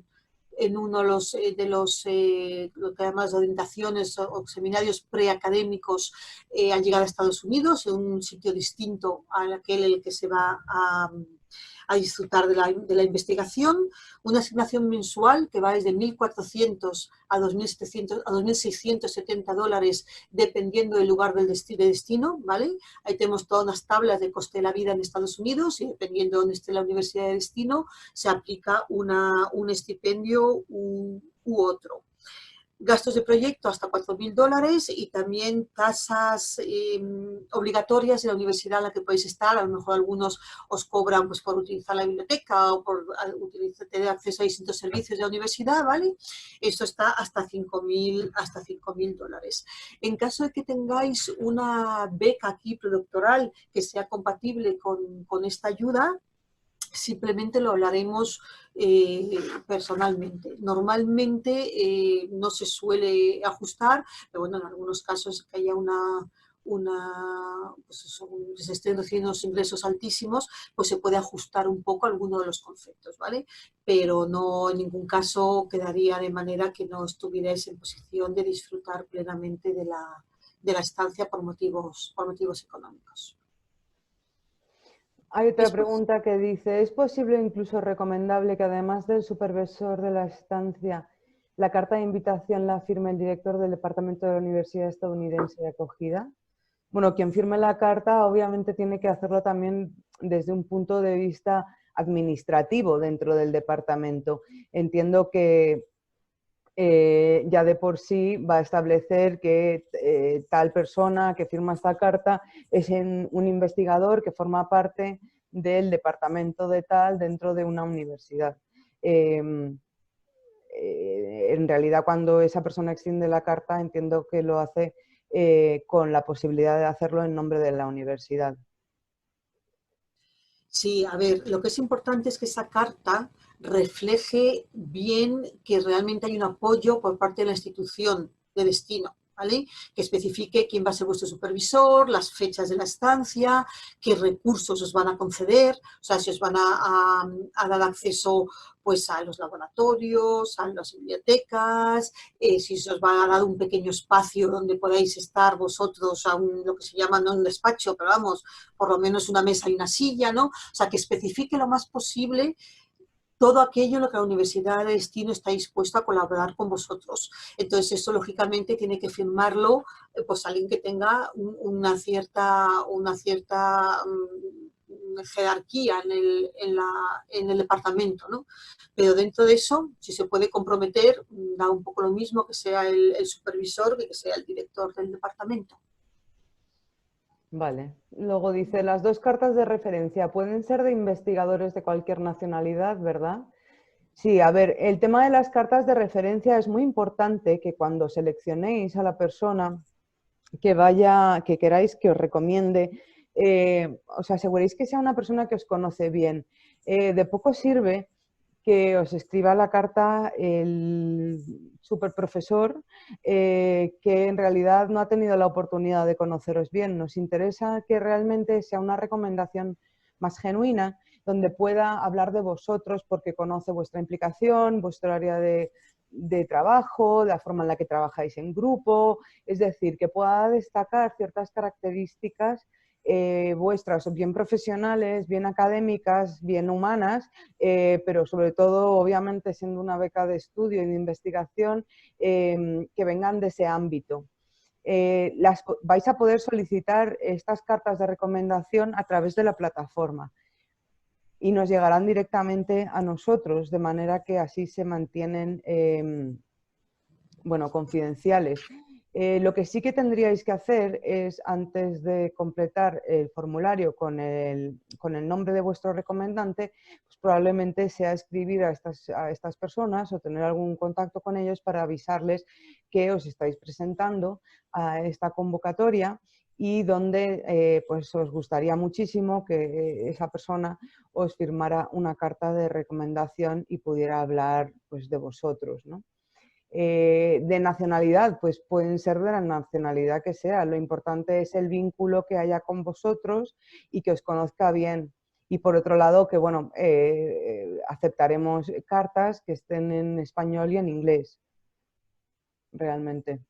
lo que llamas orientaciones o seminarios preacadémicos al llegar a Estados Unidos, en un sitio distinto al aquel en el que se va a disfrutar de la investigación, una asignación mensual que va desde 1.400 a 2.700 a $2.670 dependiendo del lugar de destino, ¿vale? Ahí tenemos todas las tablas de coste de la vida en Estados Unidos y dependiendo de dónde esté la universidad de destino se aplica un estipendio u otro. Gastos de proyecto hasta $4.000 y también tasas obligatorias de la universidad en la que podéis estar. A lo mejor algunos os cobran pues, por utilizar la biblioteca o por tener acceso a distintos servicios de la universidad, ¿vale? Esto está hasta $5.000. En caso de que tengáis una beca aquí predoctoral que sea compatible con esta ayuda, simplemente lo hablaremos personalmente. Normalmente no se suele ajustar, pero bueno, en algunos casos que haya se estén recibiendo unos ingresos altísimos, pues se puede ajustar un poco alguno de los conceptos, ¿vale? Pero no en ningún caso quedaría de manera que no estuvierais en posición de disfrutar plenamente de la estancia por motivos económicos.
Hay otra pregunta que dice, ¿es posible o incluso recomendable que además del supervisor de la estancia, la carta de invitación la firme el director del departamento de la Universidad Estadounidense de Acogida? Bueno, quien firme la carta obviamente tiene que hacerlo también desde un punto de vista administrativo dentro del departamento. Entiendo que ya de por sí va a establecer que tal persona que firma esta carta es un investigador que forma parte del departamento de tal dentro de una universidad. En realidad, cuando esa persona extiende la carta, entiendo que lo hace con la posibilidad de hacerlo en nombre de la universidad.
Sí, a ver, lo que es importante es que esa carta refleje bien que realmente hay un apoyo por parte de la institución de destino, ¿vale? Que especifique quién va a ser vuestro supervisor, las fechas de la estancia, qué recursos os van a conceder, o sea, si os van a dar acceso pues a los laboratorios, a las bibliotecas, si se os va a dar un pequeño espacio donde podáis estar vosotros a lo que se llama no un despacho, pero vamos, por lo menos una mesa y una silla, ¿no? O sea, que especifique lo más posible todo aquello en lo que la Universidad de Destino está dispuesta a colaborar con vosotros. Entonces, esto lógicamente tiene que firmarlo pues alguien que tenga una cierta jerarquía en el departamento, ¿no? Pero dentro de eso, si se puede comprometer, da un poco lo mismo que sea el supervisor que sea el director del departamento.
Vale. Luego dice, las dos cartas de referencia pueden ser de investigadores de cualquier nacionalidad, ¿verdad? Sí, a ver, el tema de las cartas de referencia es muy importante que cuando seleccionéis a la persona que queráis que os recomiende, os aseguréis que sea una persona que os conoce bien. De poco sirve que os escriba la carta el superprofesor que en realidad no ha tenido la oportunidad de conoceros bien. Nos interesa que realmente sea una recomendación más genuina, donde pueda hablar de vosotros porque conoce vuestra implicación, vuestro área de trabajo, la forma en la que trabajáis en grupo, es decir, que pueda destacar ciertas características vuestras, bien profesionales, bien académicas, bien humanas, pero sobre todo, obviamente, siendo una beca de estudio y de investigación, que vengan de ese ámbito. Vais a poder solicitar estas cartas de recomendación a través de la plataforma y nos llegarán directamente a nosotros, de manera que así se mantienen bueno, confidenciales. Lo que sí que tendríais que hacer es, antes de completar el formulario con el nombre de vuestro recomendante, pues probablemente sea escribir a estas personas o tener algún contacto con ellos para avisarles que os estáis presentando a esta convocatoria y donde pues os gustaría muchísimo que esa persona os firmara una carta de recomendación y pudiera hablar pues, de vosotros, ¿no? De nacionalidad, pues pueden ser de la nacionalidad que sea. Lo importante es el vínculo que haya con vosotros y que os conozca bien. Y por otro lado, que bueno, aceptaremos cartas que estén en español y en inglés, realmente.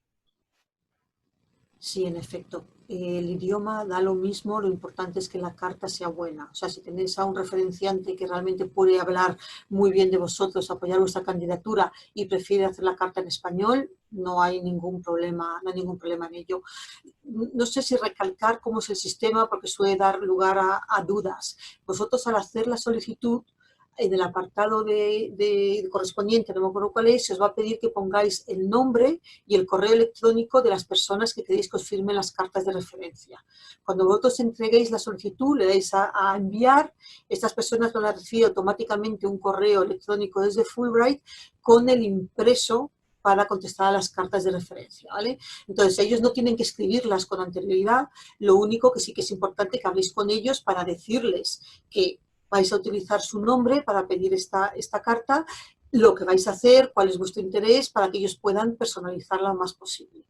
Sí, en efecto. El idioma da lo mismo, lo importante es que la carta sea buena. O sea, si tenéis a un referenciante que realmente puede hablar muy bien de vosotros, apoyar vuestra candidatura y prefiere hacer la carta en español, no hay ningún problema, no hay ningún problema en ello. No sé si recalcar cómo es el sistema porque suele dar lugar a dudas. Vosotros al hacer la solicitud, en el apartado de correspondiente, no me acuerdo cuál es, se os va a pedir que pongáis el nombre y el correo electrónico de las personas que queréis que os firmen las cartas de referencia. Cuando vosotros entreguéis la solicitud, le dais a enviar, estas personas van a recibir automáticamente un correo electrónico desde Fulbright con el impreso para contestar a las cartas de referencia, ¿vale? Entonces, ellos no tienen que escribirlas con anterioridad, lo único que sí que es importante que habléis con ellos para decirles que vais a utilizar su nombre para pedir esta carta, lo que vais a hacer, cuál es vuestro interés, para que ellos puedan personalizarla lo más posible.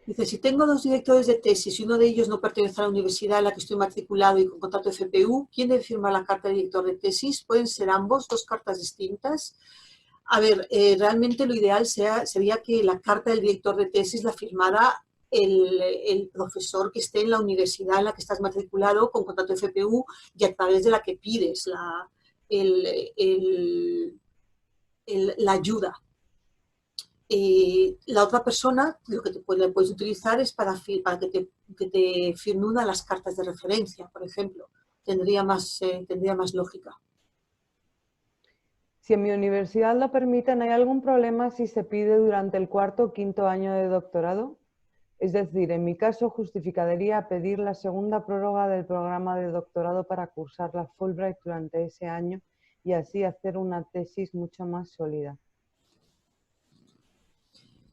Dice, si tengo dos directores de tesis y uno de ellos no pertenece a la universidad en la que estoy matriculado y con contrato FPU, ¿quién debe firmar la carta de director de tesis? ¿Pueden ser ambos, dos cartas distintas? A ver, realmente lo ideal sería que la carta del director de tesis la firmara el profesor que esté en la universidad en la que estás matriculado con contrato FPU y a través de la que pides la ayuda. La otra persona, lo que le puedes utilizar es para que te firme una de las cartas de referencia, por ejemplo. Tendría más lógica.
Si en mi universidad lo permiten, ¿hay algún problema si se pide durante el cuarto o quinto año de doctorado? Es decir, en mi caso justificaría pedir la segunda prórroga del programa de doctorado para cursar la Fulbright durante ese año y así hacer una tesis mucho más sólida.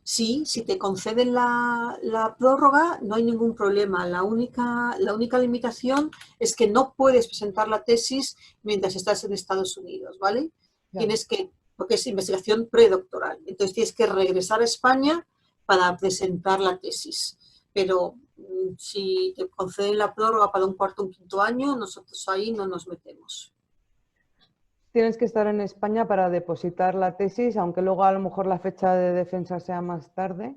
Sí, si te conceden la prórroga, no hay ningún problema. La única limitación es que no puedes presentar la tesis mientras estás en Estados Unidos, ¿vale?
Claro.
Porque es investigación predoctoral. Entonces tienes que regresar a España para presentar la tesis. Pero si te conceden la prórroga para un cuarto o un quinto año, nosotros ahí no nos metemos.
Tienes que estar en España para depositar la tesis, aunque luego a lo mejor la fecha de defensa sea más tarde,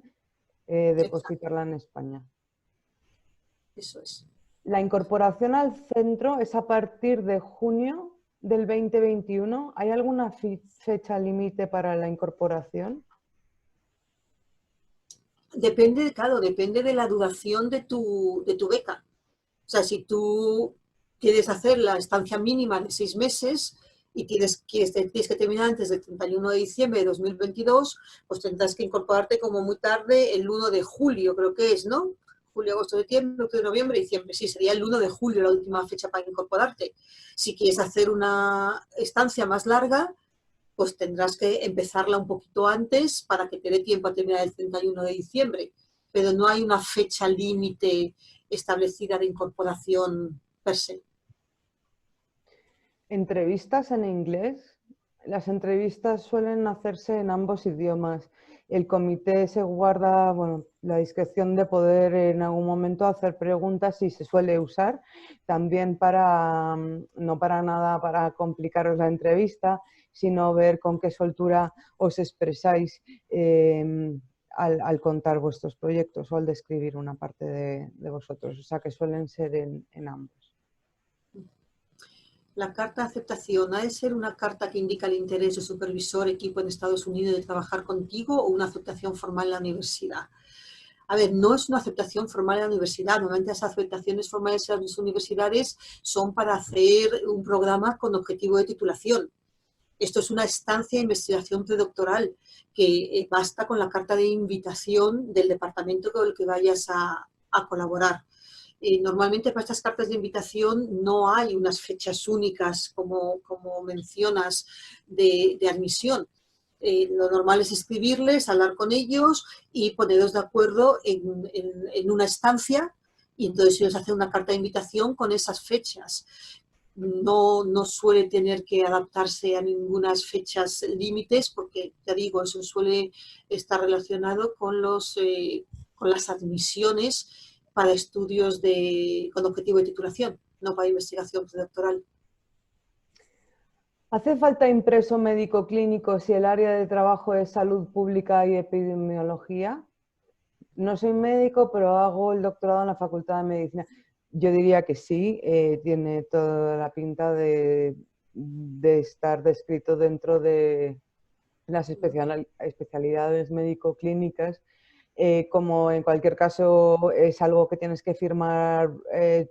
depositarla en España.
Eso es.
La incorporación al centro es a partir de junio del 2021. ¿Hay alguna fecha límite para la incorporación?
Depende de la duración de tu beca. O sea, si tú quieres hacer la estancia mínima de 6 meses y tienes que terminar antes del 31 de diciembre de 2022, pues tendrás que incorporarte como muy tarde el 1 de julio, creo que es, ¿no? Julio, agosto, septiembre, octubre, noviembre, diciembre. Sí, sería el 1 de julio la última fecha para incorporarte. Si quieres hacer una estancia más larga, pues tendrás que empezarla un poquito antes para que te dé tiempo a terminar el 31 de diciembre. Pero no hay una fecha límite establecida de incorporación per se.
¿Entrevistas en inglés? Las entrevistas suelen hacerse en ambos idiomas. El comité se guarda, bueno, la discreción de poder en algún momento hacer preguntas y se suele usar también para, no para nada para complicaros la entrevista, sino ver con qué soltura os expresáis al contar vuestros proyectos o al describir una parte de vosotros. O sea que suelen ser en ambos.
La carta de aceptación ha de ser una carta que indica el interés del supervisor equipo en Estados Unidos de trabajar contigo o una aceptación formal en la universidad. A ver, no es una aceptación formal en la universidad. Normalmente las aceptaciones formales en las universidades son para hacer un programa con objetivo de titulación. Esto es una estancia de investigación predoctoral que basta con la carta de invitación del departamento con el que vayas a colaborar. Normalmente para estas cartas de invitación no hay unas fechas únicas como mencionas de admisión. Lo normal es escribirles, hablar con ellos y poneros de acuerdo en una estancia, y entonces ellos hacen una carta de invitación con esas fechas. No suele tener que adaptarse a ninguna fechas límites porque, ya digo, eso suele estar relacionado con las admisiones para estudios con objetivo de titulación, no para investigación predoctoral.
¿Hace falta impreso médico clínico si el área de trabajo es salud pública y epidemiología? No soy médico, pero hago el doctorado en la Facultad de Medicina. Yo diría que sí, tiene toda la pinta de estar descrito dentro de las especialidades médico-clínicas. Como en cualquier caso es algo que tienes que firmar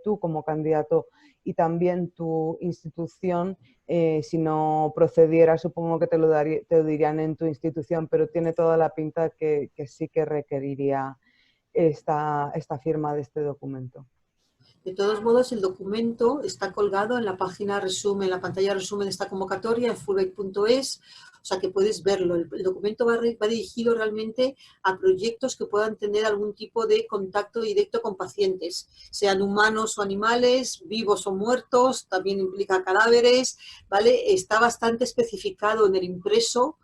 tú como candidato y también tu institución, si no procediera, supongo que te lo dirían en tu institución, pero tiene toda la pinta que sí que requeriría esta firma de este documento.
De todos modos, el documento está colgado en la página resumen, en la pantalla de resumen de esta convocatoria en fulbright.es, o sea que puedes verlo. El documento va dirigido realmente a proyectos que puedan tener algún tipo de contacto directo con pacientes, sean humanos o animales, vivos o muertos, también implica cadáveres, ¿vale? Está bastante especificado en el impreso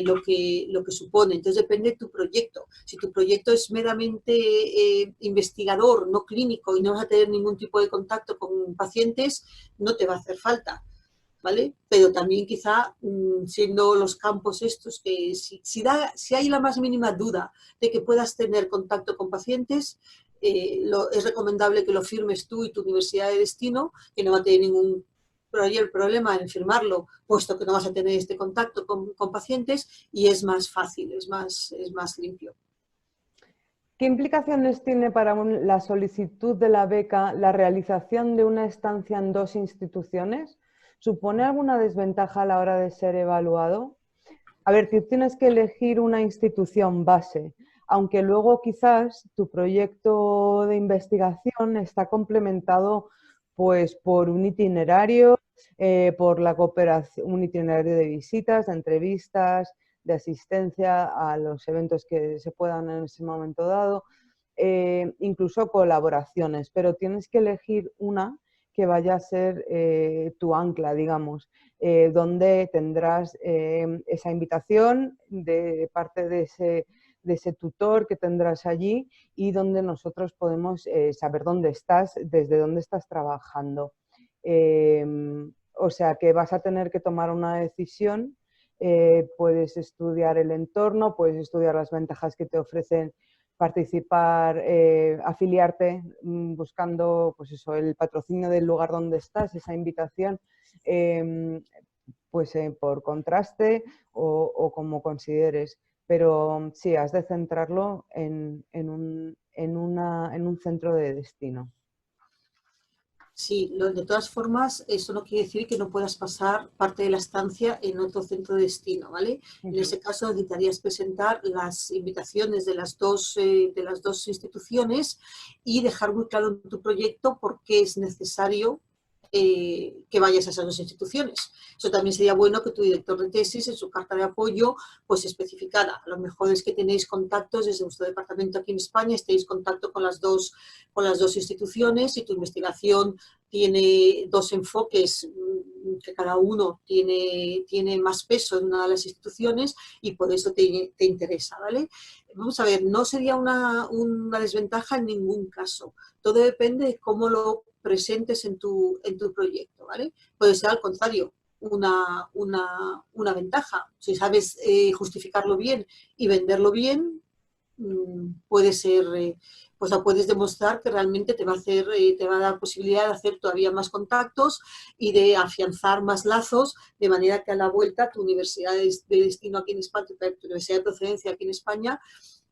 lo que supone. Entonces depende de tu proyecto. Si tu proyecto es meramente investigador, no clínico, y no vas a tener ningún tipo de contacto con pacientes, no te va a hacer falta, ¿vale? Pero también quizá siendo los campos estos que si hay la más mínima duda de que puedas tener contacto con pacientes, es recomendable que lo firmes tú y tu universidad de destino, que no va a tener ningún problema en firmarlo, puesto que no vas a tener este contacto con pacientes, y es más fácil, es más limpio.
¿Qué implicaciones tiene para la solicitud de la beca la realización de una estancia en 2 instituciones? ¿Supone alguna desventaja a la hora de ser evaluado? A ver, tú tienes que elegir una institución base, aunque luego quizás tu proyecto de investigación está complementado pues, por un itinerario, por la cooperación, un itinerario de visitas, de entrevistas, de asistencia a los eventos que se puedan en ese momento dado, incluso colaboraciones, pero tienes que elegir una que vaya a ser tu ancla, digamos, donde tendrás esa invitación de parte de ese tutor que tendrás allí y donde nosotros podemos saber dónde estás, desde dónde estás trabajando. O sea que vas a tener que tomar una decisión, puedes estudiar el entorno, puedes estudiar las ventajas que te ofrecen participar, afiliarte buscando pues eso, el patrocinio del lugar donde estás, esa invitación, pues por contraste o como consideres. Pero sí, has de centrarlo en un centro de destino.
Sí, de todas formas, eso no quiere decir que no puedas pasar parte de la estancia en otro centro de destino, ¿vale? En ese caso necesitarías presentar las invitaciones de las dos instituciones y dejar muy claro en tu proyecto por qué es necesario que vayas a esas 2 instituciones. Eso también sería bueno que tu director de tesis en su carta de apoyo pues especificara. A lo mejor es que tenéis contactos desde vuestro departamento aquí en España, estéis en contacto con las dos instituciones y tu investigación tiene 2 enfoques que cada uno tiene más peso en una de las instituciones y por eso te interesa, ¿vale? Vamos a ver, no sería una desventaja en ningún caso. Todo depende de cómo lo presentes en tu proyecto, ¿vale? Puede ser al contrario, una ventaja. Si sabes justificarlo bien y venderlo bien, puede ser, pues puedes demostrar que realmente te va a dar posibilidad de hacer todavía más contactos y de afianzar más lazos, de manera que a la vuelta tu universidad de destino aquí en España, tu universidad de procedencia aquí en España,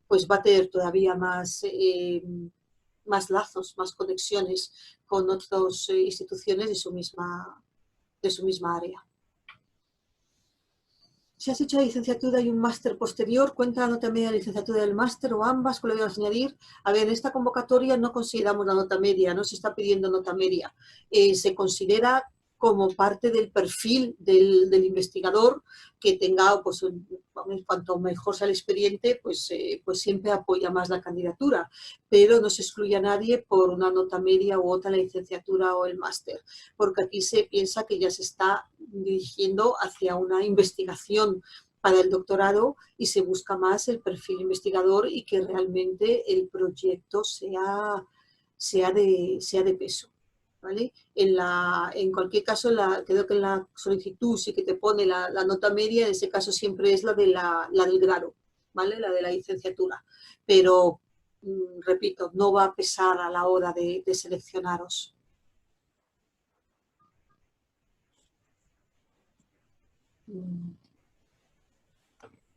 pues va a tener todavía más lazos, más conexiones con otras instituciones de su misma área. Si has hecho la licenciatura y un máster posterior, ¿cuenta la nota media de la licenciatura del máster o ambas? ¿Cuál le vas a añadir? A ver, en esta convocatoria no consideramos la nota media, no se está pidiendo nota media. Se considera como parte del perfil del investigador que tenga, pues, cuanto mejor sea el expediente, pues siempre apoya más la candidatura, pero no se excluye a nadie por una nota media u otra, la licenciatura o el máster, porque aquí se piensa que ya se está dirigiendo hacia una investigación para el doctorado y se busca más el perfil investigador y que realmente el proyecto sea de peso. ¿Vale? En cualquier caso, creo que en la solicitud sí que te pone la nota media, en ese caso siempre es la del grado, ¿vale? La de la licenciatura. Pero, repito, no va a pesar a la hora de seleccionaros.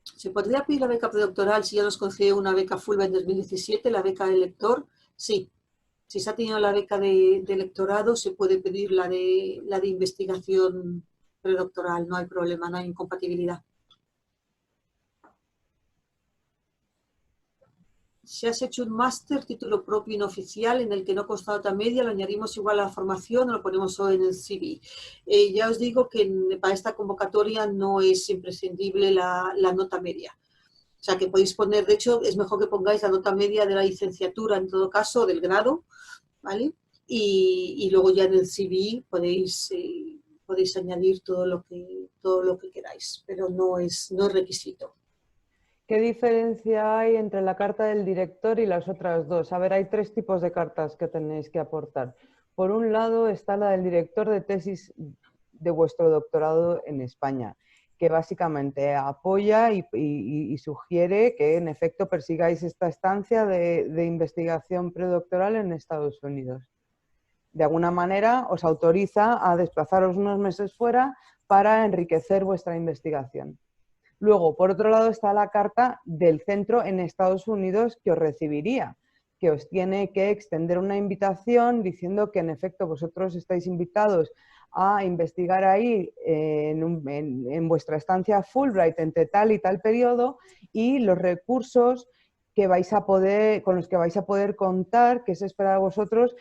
¿Se podría pedir la beca predoctoral si ya nos concedió una beca Fulbright en 2017, la beca de lector? Sí. Si se ha tenido la beca de lectorado, se puede pedir la de investigación predoctoral, no hay problema, no hay incompatibilidad. Si has hecho un máster, título propio inoficial, en el que no consta nota media, lo añadimos igual a la formación o lo ponemos solo en el CV. Ya os digo que para esta convocatoria no es imprescindible la nota media. O sea, que podéis poner, de hecho, es mejor que pongáis la nota media de la licenciatura, en todo caso, del grado, ¿vale? Y luego ya en el CV podéis añadir todo lo que queráis, pero no es requisito.
¿Qué diferencia hay entre la carta del director y las otras dos? A ver, hay 3 tipos de cartas que tenéis que aportar. Por un lado está la del director de tesis de vuestro doctorado en España, que básicamente apoya y sugiere que en efecto persigáis esta estancia de investigación predoctoral en Estados Unidos. De alguna manera os autoriza a desplazaros unos meses fuera para enriquecer vuestra investigación. Luego, por otro lado, está la carta del centro en Estados Unidos que os recibiría, que os tiene que extender una invitación diciendo que en efecto vosotros estáis invitados a investigar ahí en vuestra estancia Fulbright entre tal y tal periodo y los recursos que con los que vais a poder contar, que se espera de vosotros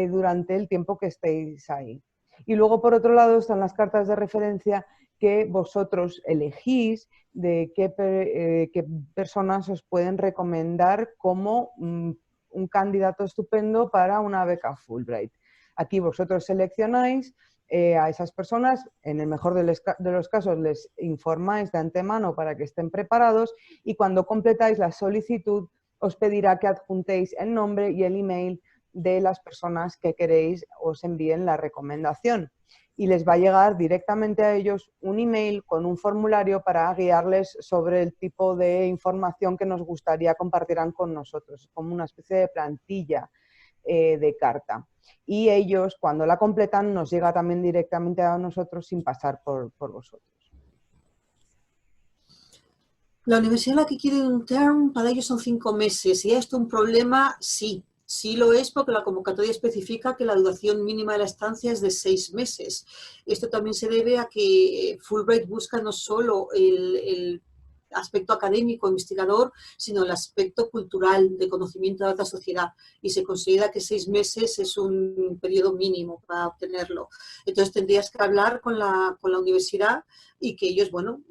durante el tiempo que estéis ahí. Y luego, por otro lado, están las cartas de referencia que vosotros elegís de qué personas os pueden recomendar como un candidato estupendo para una beca Fulbright. Aquí vosotros seleccionáis a esas personas, en el mejor de los casos les informáis de antemano para que estén preparados y cuando completáis la solicitud os pedirá que adjuntéis el nombre y el email de las personas que queréis os envíen la recomendación. Y les va a llegar directamente a ellos un email con un formulario para guiarles sobre el tipo de información que nos gustaría compartirán con nosotros, como una especie de plantilla de carta. Y ellos, cuando la completan, nos llega también directamente a nosotros sin pasar por vosotros.
La universidad la que quiere un term, para ellos son 5 meses. ¿Y esto un problema? Sí. Sí lo es porque la convocatoria especifica que la duración mínima de la estancia es de 6 meses. Esto también se debe a que Fulbright busca no solo el aspecto académico, investigador, sino el aspecto cultural de conocimiento de la alta sociedad. Y se considera que 6 meses es un periodo mínimo para obtenerlo. Entonces tendrías que hablar con la universidad y que ellos, bueno,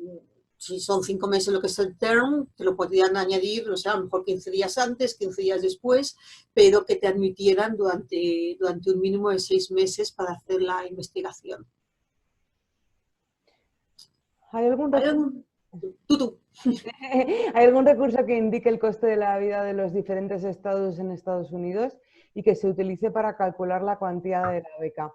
si son 5 meses lo que es el term, te lo podrían añadir, o sea, a lo mejor 15 días antes, 15 días después, pero que te admitieran durante un mínimo de 6 meses para hacer la investigación.
¿Hay algún
Tú.
¿Hay algún recurso que indique el coste de la vida de los diferentes estados en Estados Unidos y que se utilice para calcular la cuantía de la beca?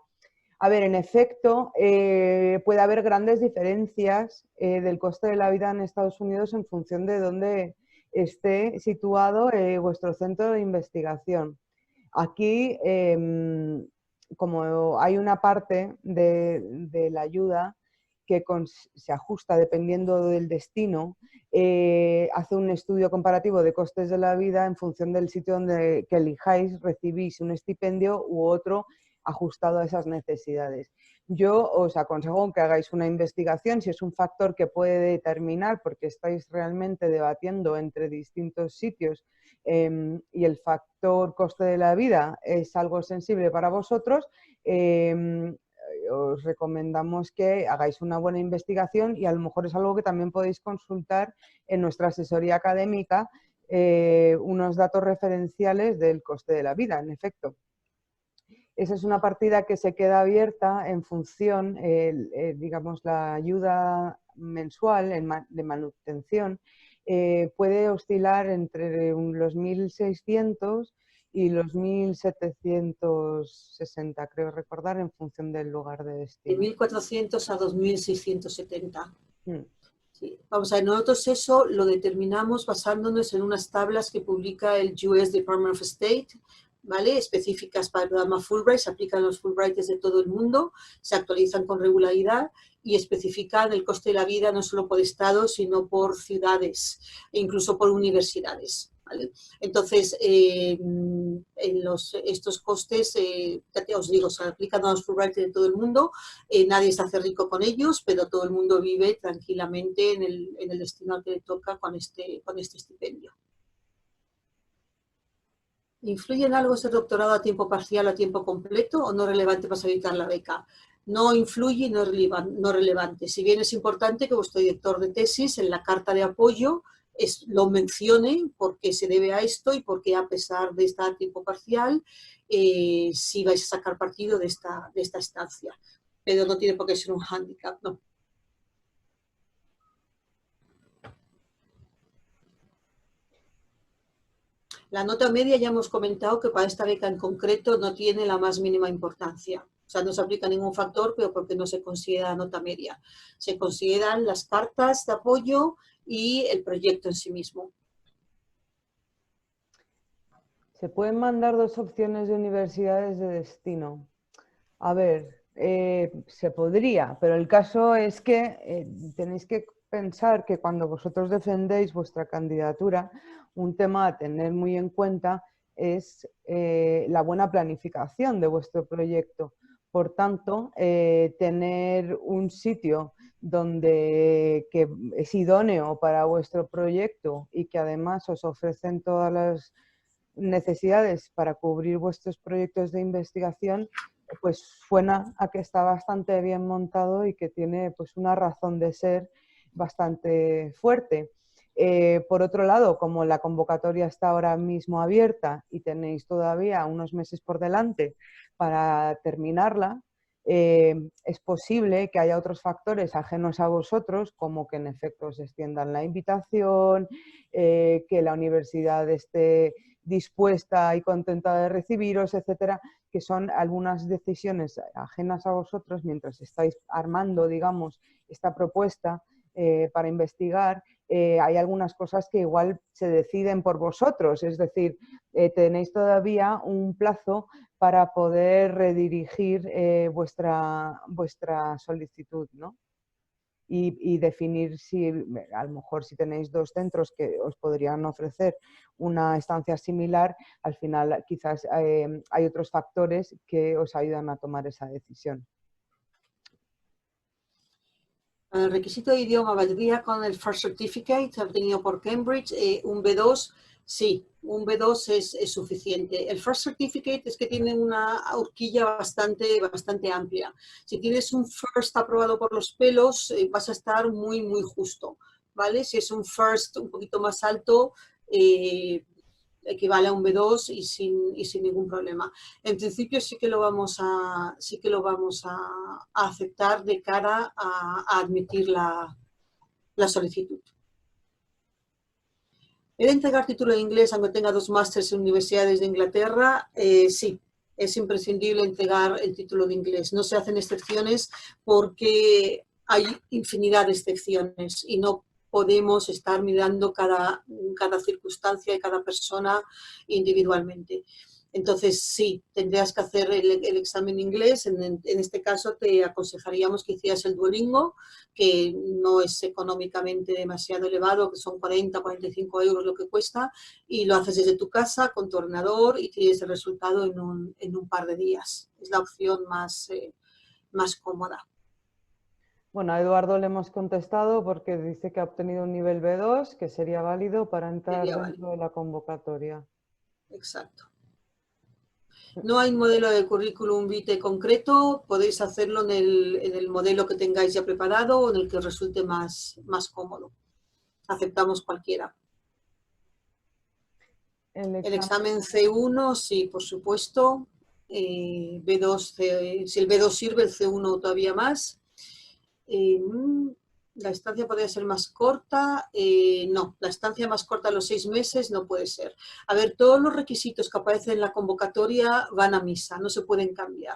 A ver, en efecto, puede haber grandes diferencias del coste de la vida en Estados Unidos en función de dónde esté situado vuestro centro de investigación. Aquí, como hay una parte de la ayuda que se ajusta dependiendo del destino, hace un estudio comparativo de costes de la vida en función del sitio donde que elijáis, recibís un estipendio u otro ajustado a esas necesidades. Yo os aconsejo que hagáis una investigación si es un factor que puede determinar, porque estáis realmente debatiendo entre distintos sitios y el factor coste de la vida es algo sensible para vosotros. Os recomendamos que hagáis una buena investigación y a lo mejor es algo que también podéis consultar en nuestra asesoría académica, unos datos referenciales del coste de la vida, en efecto. Esa es una partida que se queda abierta en función, digamos, la ayuda mensual de manutención puede oscilar entre los 1.600 y los 1.760, creo recordar, en función del lugar de destino.
De 1.400 a 2.670.
Mm.
Sí. Vamos a ver, nosotros eso lo determinamos basándonos en unas tablas que publica el US Department of State, ¿vale? Específicas para el programa Fulbright, se aplican los Fulbrights de todo el mundo, se actualizan con regularidad y especifican el coste de la vida no solo por estados, sino por ciudades e incluso por universidades, ¿vale? Entonces, estos costes, ya os digo, se aplican a los Fulbrights de todo el mundo, nadie se hace rico con ellos, pero todo el mundo vive tranquilamente en el destino al que le toca con este estipendio. ¿Influye en algo ser doctorado a tiempo parcial o a tiempo completo o no relevante para solicitar la beca? No influye y no es relevante. Si bien es importante que vuestro director de tesis en la carta de apoyo lo mencione porque se debe a esto y porque a pesar de estar a tiempo parcial, sí vais a sacar partido de esta estancia. Pero no tiene por qué ser un hándicap, no. La nota media ya hemos comentado que para esta beca en concreto no tiene la más mínima importancia. O sea, no se aplica ningún factor, pero porque no se considera nota media. Se consideran las cartas de apoyo y el proyecto en sí mismo.
Se pueden mandar dos opciones de universidades de destino. A ver, se podría, pero el caso es que tenéis que pensar que cuando vosotros defendéis vuestra candidatura, un tema a tener muy en cuenta es la buena planificación de vuestro proyecto. Por tanto, tener un sitio que es idóneo para vuestro proyecto y que además os ofrecen todas las necesidades para cubrir vuestros proyectos de investigación, pues suena a que está bastante bien montado y que tiene pues una razón de ser bastante fuerte. Por otro lado, como la convocatoria está ahora mismo abierta y tenéis todavía unos meses por delante para terminarla, es posible que haya otros factores ajenos a vosotros, como que en efecto os extiendan la invitación, que la universidad esté dispuesta y contenta de recibiros, etcétera, que son algunas decisiones ajenas a vosotros mientras estáis armando, digamos, esta propuesta para investigar. Hay algunas cosas que igual se deciden por vosotros, es decir, tenéis todavía un plazo para poder redirigir vuestra solicitud, ¿no? Y definir si, a lo mejor si tenéis dos centros que os podrían ofrecer una estancia similar, al final quizás hay otros factores que os ayudan a tomar esa decisión.
El requisito de idioma valdría con el First Certificate obtenido por Cambridge, un B2, sí, un B2 es suficiente. El First Certificate es que tiene una horquilla bastante amplia. Si tienes un First aprobado por los pelos, vas a estar muy justo, ¿vale? Si es un First un poquito más alto, equivale a un B2 y sin ningún problema. En principio sí que lo vamos a aceptar de cara a admitir la solicitud. ¿He de entregar título de inglés aunque tenga 2 másters en universidades de Inglaterra? Sí, es imprescindible entregar el título de inglés. No se hacen excepciones porque hay infinidad de excepciones y no podemos estar mirando cada circunstancia y cada persona individualmente. Entonces, sí, tendrías que hacer el examen inglés. En este caso, te aconsejaríamos que hicieras el Duolingo, que no es económicamente demasiado elevado, que son 40, 45 euros lo que cuesta, y lo haces desde tu casa con tu ordenador y tienes el resultado en un par de días. Es la opción más cómoda.
Bueno, a Eduardo le hemos contestado porque dice que ha obtenido un nivel B2, que sería válido para entrar
Sería
dentro
válido.
de la convocatoria.
Exacto. No hay modelo de currículum vitae concreto, podéis hacerlo en el modelo que tengáis ya preparado o en el que os resulte más cómodo. Aceptamos cualquiera. El examen C1, sí, por supuesto. B2, si el B2 sirve, el C1 todavía más. La estancia podría ser más corta. No, la estancia más corta a los 6 meses no puede ser. A ver, todos los requisitos que aparecen en la convocatoria van a misa, no se pueden cambiar.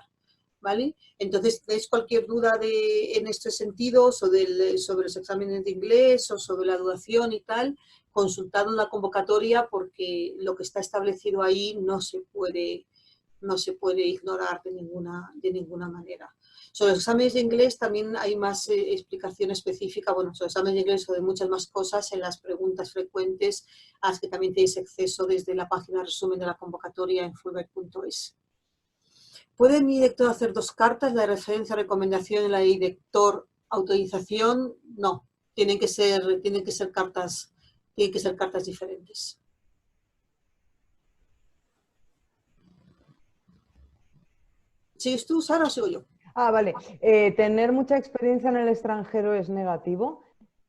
¿Vale? Entonces, ¿tenéis cualquier duda en este sentido sobre los exámenes de inglés o sobre la duración y tal? Consultad en la convocatoria porque lo que está establecido ahí no se puede ignorar de ninguna manera. Sobre los exámenes de inglés también hay más explicación específica, bueno, sobre exámenes de inglés o de muchas más cosas en las preguntas frecuentes a las que también tenéis acceso desde la página resumen de la convocatoria en fulbright.es. ¿Puede mi director hacer 2 cartas, la de referencia, recomendación y la de director, autorización? No, tienen que ser cartas diferentes. ¿Sigues tú, Sara, o sigo yo?
Vale. ¿Tener mucha experiencia en el extranjero es negativo?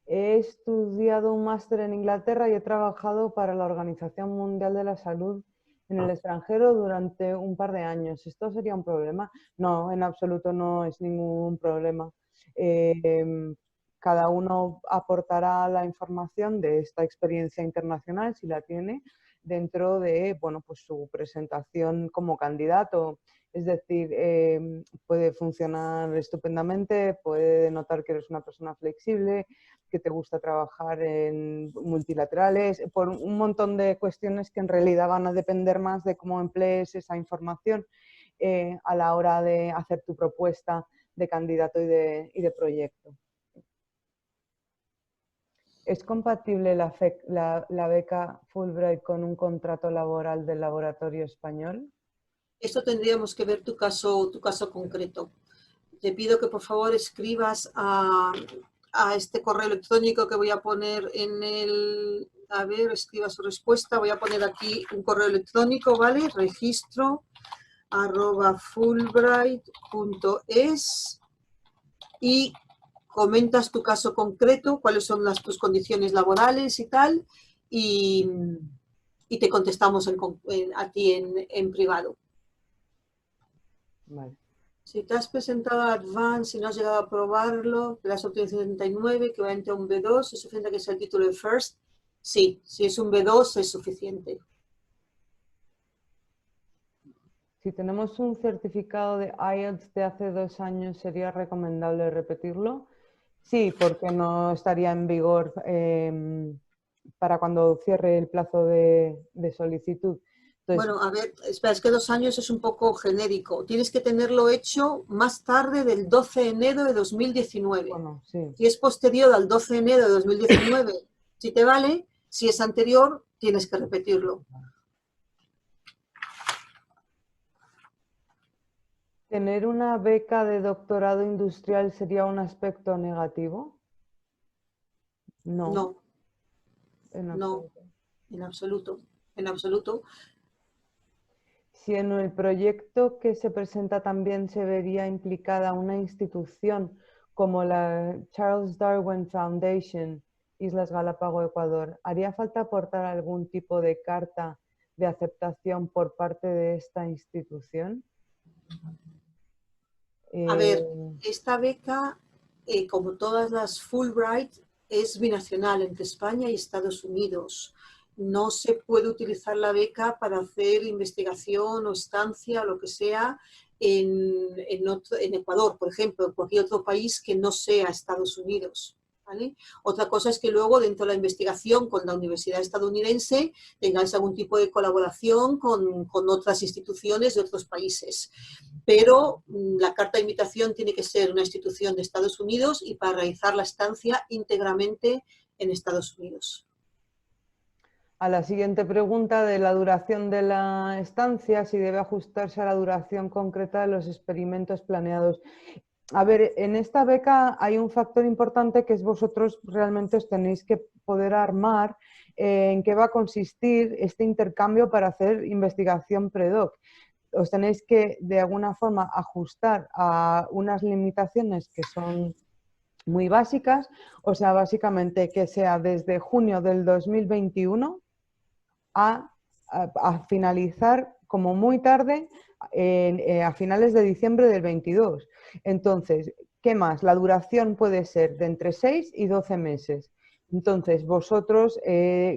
He estudiado un máster en Inglaterra y he trabajado para la Organización Mundial de la Salud en el extranjero durante un par de años. ¿Esto sería un problema? No, en absoluto no es ningún problema. Cada uno aportará la información de esta experiencia internacional, si la tiene, dentro de, bueno, pues su presentación como candidato. Es decir, puede funcionar estupendamente, puede notar que eres una persona flexible, que te gusta trabajar en multilaterales, por un montón de cuestiones que en realidad van a depender más de cómo emplees esa información a la hora de hacer tu propuesta de candidato y de proyecto. ¿Es compatible la beca Fulbright con un contrato laboral del laboratorio español?
Esto tendríamos que ver tu caso concreto. Te pido que por favor escribas a este correo electrónico que voy a poner a ver, escriba su respuesta. Voy a poner aquí un correo electrónico, ¿vale? registro@fulbright.es y comentas tu caso concreto, cuáles son tus condiciones laborales y tal, y te contestamos a ti en privado.
Vale.
Si te has presentado a Advance y no has llegado a probarlo, te das opción 79, equivalente a un B2, ¿es suficiente que sea el título de First? Sí, si es un B2 es suficiente.
Si tenemos un certificado de IELTS de hace 2 años, ¿sería recomendable repetirlo? Sí, porque no estaría en vigor para cuando cierre el plazo de solicitud. Entonces,
Bueno, a ver, espera, es que 2 años es un poco genérico. Tienes que tenerlo hecho más tarde del 12 de enero de 2019.
bueno, sí.
Si es posterior al 12 de enero de 2019, si te vale. Si es anterior, tienes que repetirlo.
¿Tener una beca de doctorado industrial sería un aspecto negativo? No,
No,
en
no,
absoluto.
en absoluto, en absoluto.
Si en el proyecto que se presenta también se vería implicada una institución como la Charles Darwin Foundation, Islas Galápago, Ecuador, ¿haría falta aportar algún tipo de carta de aceptación por parte de esta institución?
A ver,
Eh,
esta beca, como todas las Fulbright, es binacional entre España y Estados Unidos. No se puede utilizar la beca para hacer investigación o estancia o lo que sea en Ecuador, por ejemplo, en cualquier otro país que no sea Estados Unidos. ¿vale? Otra cosa es que luego dentro de la investigación con la universidad estadounidense tengáis algún tipo de colaboración con otras instituciones de otros países. Pero la carta de invitación tiene que ser una institución de Estados Unidos y para realizar la estancia íntegramente en Estados Unidos.
A la siguiente pregunta de la duración de la estancia, si debe ajustarse a la duración concreta de los experimentos planeados. A ver, en esta beca hay un factor importante que es vosotros realmente os tenéis que poder armar en qué va a consistir este intercambio para hacer investigación pre-doc. Os tenéis que de alguna forma ajustar a unas limitaciones que son muy básicas, o sea, básicamente que sea desde junio del 2021 a finalizar como muy tarde a finales de diciembre del 22. Entonces, ¿qué más? La duración puede ser de entre 6 y 12 meses. Entonces, vosotros,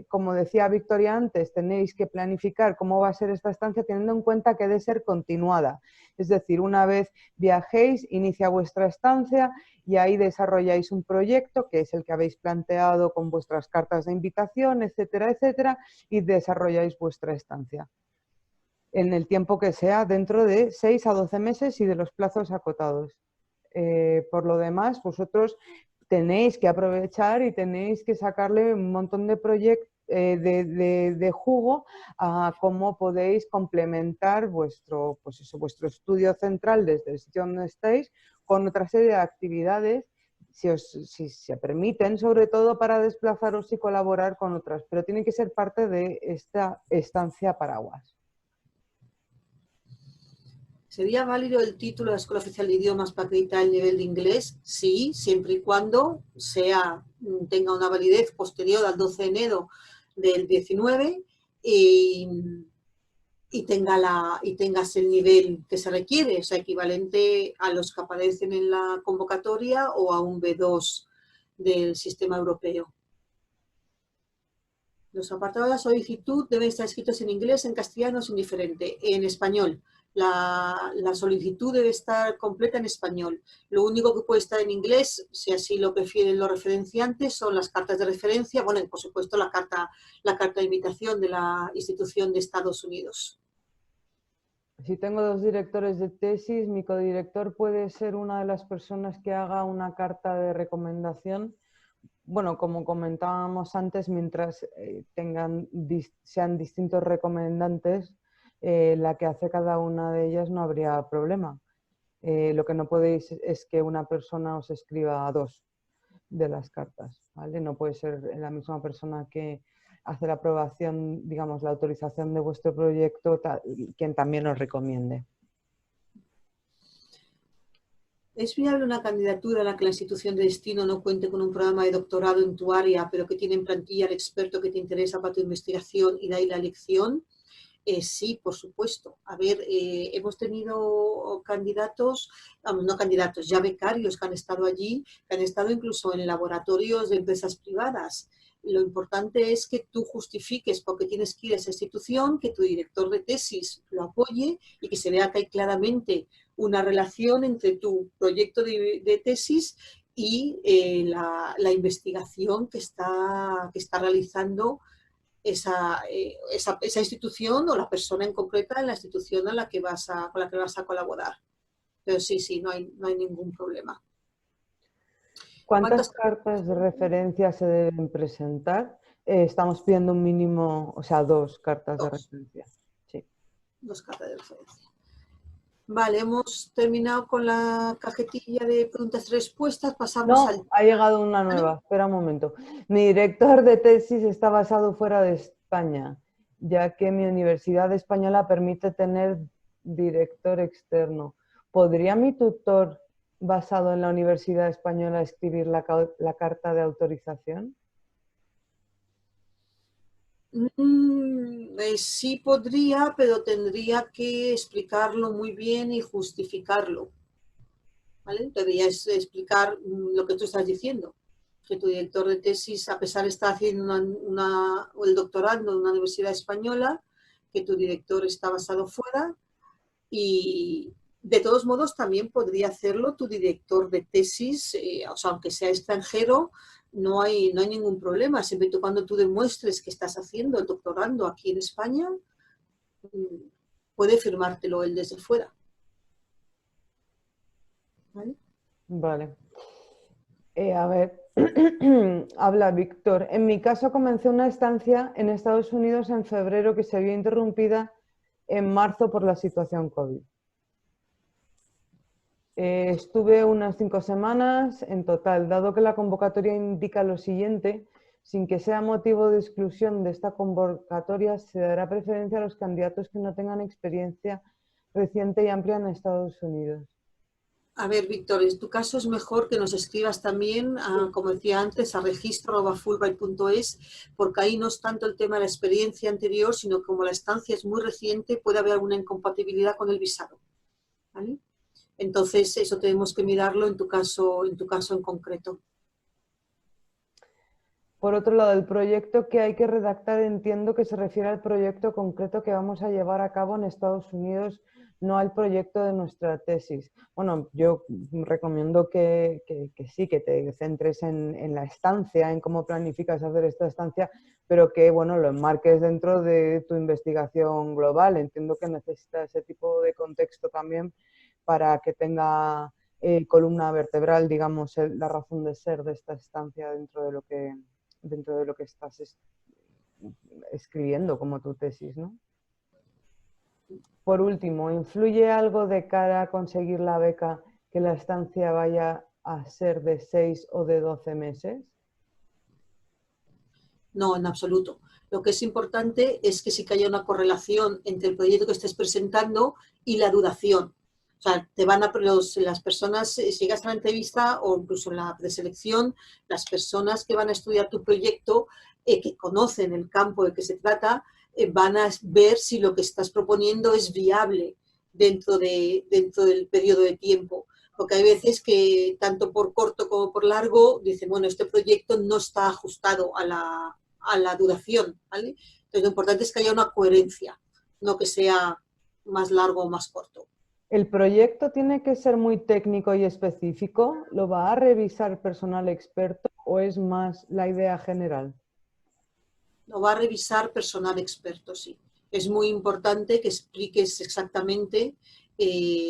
como decía Victoria antes, tenéis que planificar cómo va a ser esta estancia teniendo en cuenta que debe ser continuada. Es decir, una vez viajéis, inicia vuestra estancia y ahí desarrolláis un proyecto que es el que habéis planteado con vuestras cartas de invitación, etcétera, etcétera, y desarrolláis vuestra estancia en el tiempo que sea, dentro de 6 a 12 meses y de los plazos acotados. Por lo demás, vosotros tenéis que aprovechar y tenéis que sacarle un montón de proyectos de jugo a cómo podéis complementar vuestro, pues eso, vuestro estudio central desde el sitio donde estéis con otra serie de actividades si se permiten, sobre todo para desplazaros y colaborar con otras, pero tiene que ser parte de esta estancia paraguas.
¿Sería válido el título de la Escuela Oficial de Idiomas para acreditar el nivel de inglés? Sí, siempre y cuando tenga una validez posterior al 12 de enero del 19 y tengas el nivel que se requiere, o sea, equivalente a los que aparecen en la convocatoria o a un B2 del sistema europeo. Los apartados de la solicitud deben estar escritos en inglés, en castellano, es indiferente, en español. La solicitud debe estar completa en español. Lo único que puede estar en inglés, si así lo prefieren los referenciantes, son las cartas de referencia, bueno, y por supuesto la carta de invitación de la institución de Estados Unidos.
Si tengo 2 directores de tesis, mi codirector puede ser una de las personas que haga una carta de recomendación. Bueno, como comentábamos antes, mientras sean distintos recomendantes, la que hace cada una de ellas no habría problema. Lo que no podéis es que una persona os escriba 2 de las cartas, ¿vale? No puede ser la misma persona que hace la aprobación, digamos, la autorización de vuestro proyecto, quien también os recomiende.
¿Es viable una candidatura en la que la institución de destino no cuente con un programa de doctorado en tu área, pero que tiene en plantilla al experto que te interesa para tu investigación y de ahí la elección? Sí, por supuesto. A ver, hemos tenido candidatos, no candidatos, ya becarios que han estado allí, que han estado incluso en laboratorios de empresas privadas. Lo importante es que tú justifiques por qué tienes que ir a esa institución, que tu director de tesis lo apoye y que se vea que hay claramente una relación entre tu proyecto de tesis y la investigación que está realizando esa institución o la persona en concreta en la institución con la que vas a colaborar. Pero sí, no hay ningún problema.
¿Cuántas cartas de referencia se deben presentar? Estamos pidiendo un mínimo, o sea, 2 cartas de referencia. Sí.
2 cartas de referencia. Vale, hemos terminado con la cajetilla de preguntas y respuestas. Pasamos al...
Ha llegado una nueva. Espera un momento. Mi director de tesis está basado fuera de España, ya que mi universidad española permite tener director externo. ¿Podría mi tutor basado en la universidad española escribir la carta de autorización?
Sí podría, pero tendría que explicarlo muy bien y justificarlo. ¿Vale? Deberías explicar lo que tú estás diciendo, que tu director de tesis, a pesar de estar haciendo el doctorado en una universidad española, que tu director está basado fuera y de todos modos también podría hacerlo tu director de tesis, o sea, aunque sea extranjero, no hay ningún problema, siempre y cuando tú demuestres que estás haciendo el doctorando aquí en España, puede firmártelo él desde fuera. ¿Vale?
Vale. A ver, habla Víctor. En mi caso comencé una estancia en Estados Unidos en febrero que se vio interrumpida en marzo por la situación COVID. Estuve unas 5 semanas en total, dado que la convocatoria indica lo siguiente, sin que sea motivo de exclusión de esta convocatoria, se dará preferencia a los candidatos que no tengan experiencia reciente y amplia en Estados Unidos.
A ver, Víctor, en tu caso es mejor que nos escribas también, como decía antes, a registro@fulbright.es, porque ahí no es tanto el tema de la experiencia anterior, sino como la estancia es muy reciente, puede haber alguna incompatibilidad con el visado. ¿Vale? Entonces, eso tenemos que mirarlo en tu caso en concreto.
Por otro lado, el proyecto que hay que redactar entiendo que se refiere al proyecto concreto que vamos a llevar a cabo en Estados Unidos, no al proyecto de nuestra tesis. Bueno, yo recomiendo que sí, que te centres en la estancia, en cómo planificas hacer esta estancia, pero que bueno, lo enmarques dentro de tu investigación global. Entiendo que necesitas ese tipo de contexto también para que tenga columna vertebral, digamos, la razón de ser de esta estancia dentro de lo que estás escribiendo como tu tesis, ¿no? Por último, ¿influye algo de cara a conseguir la beca que la estancia vaya a ser de 6 o de 12 meses?
No, en absoluto. Lo que es importante es que sí que haya una correlación entre el proyecto que estés presentando y la duración. O sea, las personas, si llegas a la entrevista o incluso en la preselección, las personas que van a estudiar tu proyecto, que conocen el campo de que se trata, van a ver si lo que estás proponiendo es viable dentro del periodo de tiempo. Porque hay veces que tanto por corto como por largo dicen, bueno, este proyecto no está ajustado a la duración, ¿vale? Entonces lo importante es que haya una coherencia, no que sea más largo o más corto.
¿El proyecto tiene que ser muy técnico y específico? ¿Lo va a revisar personal experto o es más la idea general?
Lo va a revisar personal experto, sí. Es muy importante que expliques exactamente